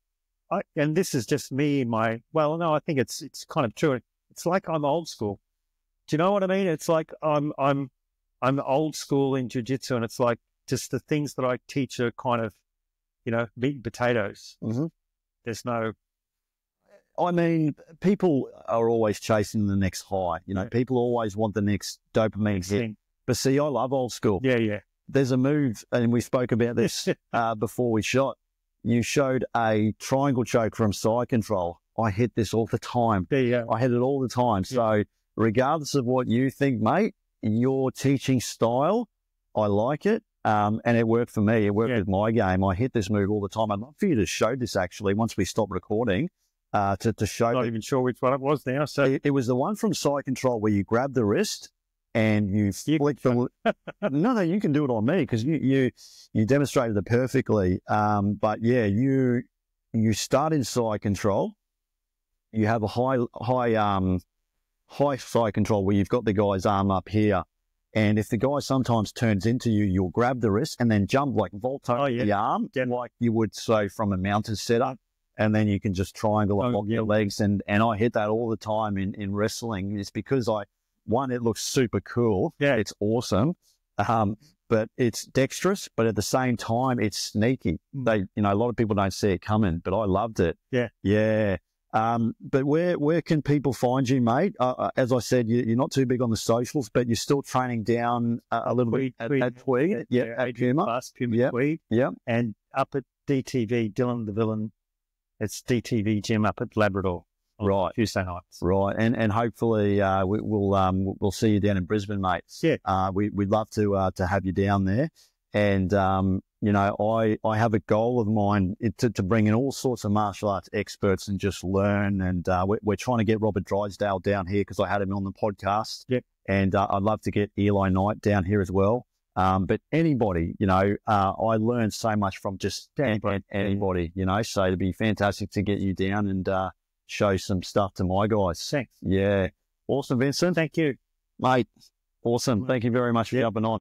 and this is just me, I think it's kind of true. It's like I'm old school. Do you know what I mean? It's like I'm old school in jiu-jitsu, and it's like just the things that I teach are kind of, you know, meat and potatoes. Mm-hmm. There's no. I mean, people are always chasing the next high. You know, people always want the next dopamine hit. But see, I love old school. Yeah. There's a move, and we spoke about this before we shot. You showed a triangle choke from side control. I hit this all the time. Yeah. I hit it all the time. Yeah. So regardless of what you think, mate, your teaching style, I like it. And it worked for me. It worked with my game. I hit this move all the time. I'd love for you to show this actually once we stop recording. to show. Not even sure which one it was now. So it was the one from Side Control where you grab the wrist and you flick the. No, you can do it on me because you demonstrated it perfectly. But yeah, you start in Side Control. You have a high side control where you've got the guy's arm up here. And if the guy sometimes turns into you, you'll grab the wrist and then jump like vault over the arm, like you would say from a mounted setup. And then you can just triangle and lock your legs. And I hit that all the time in wrestling. It's because it looks super cool. Yeah, it's awesome. But it's dexterous, but at the same time, it's sneaky. A lot of people don't see it coming, but I loved it. Yeah. Yeah. But where can people find you, mate? As I said, you're not too big on the socials, but you're still training down a little bit at Tweed. Yeah, at Puma. Puma Tweed. Yeah. And up at DTV, Dylan the Villain, it's DTV Gym up at Labrador. Right. Tuesday nights. Right. And hopefully we'll see you down in Brisbane, mate. Yeah. We'd love to have you down there. And, I have a goal of mine to bring in all sorts of martial arts experts and just learn. And we're trying to get Robert Drysdale down here because I had him on the podcast. Yep. And I'd love to get Eli Knight down here as well. But anybody, I learned so much from just anybody, so it'd be fantastic to get you down and show some stuff to my guys. Thanks. Yeah. Awesome, Vincent. Thank you. Mate, awesome. Thank you very much for jumping on.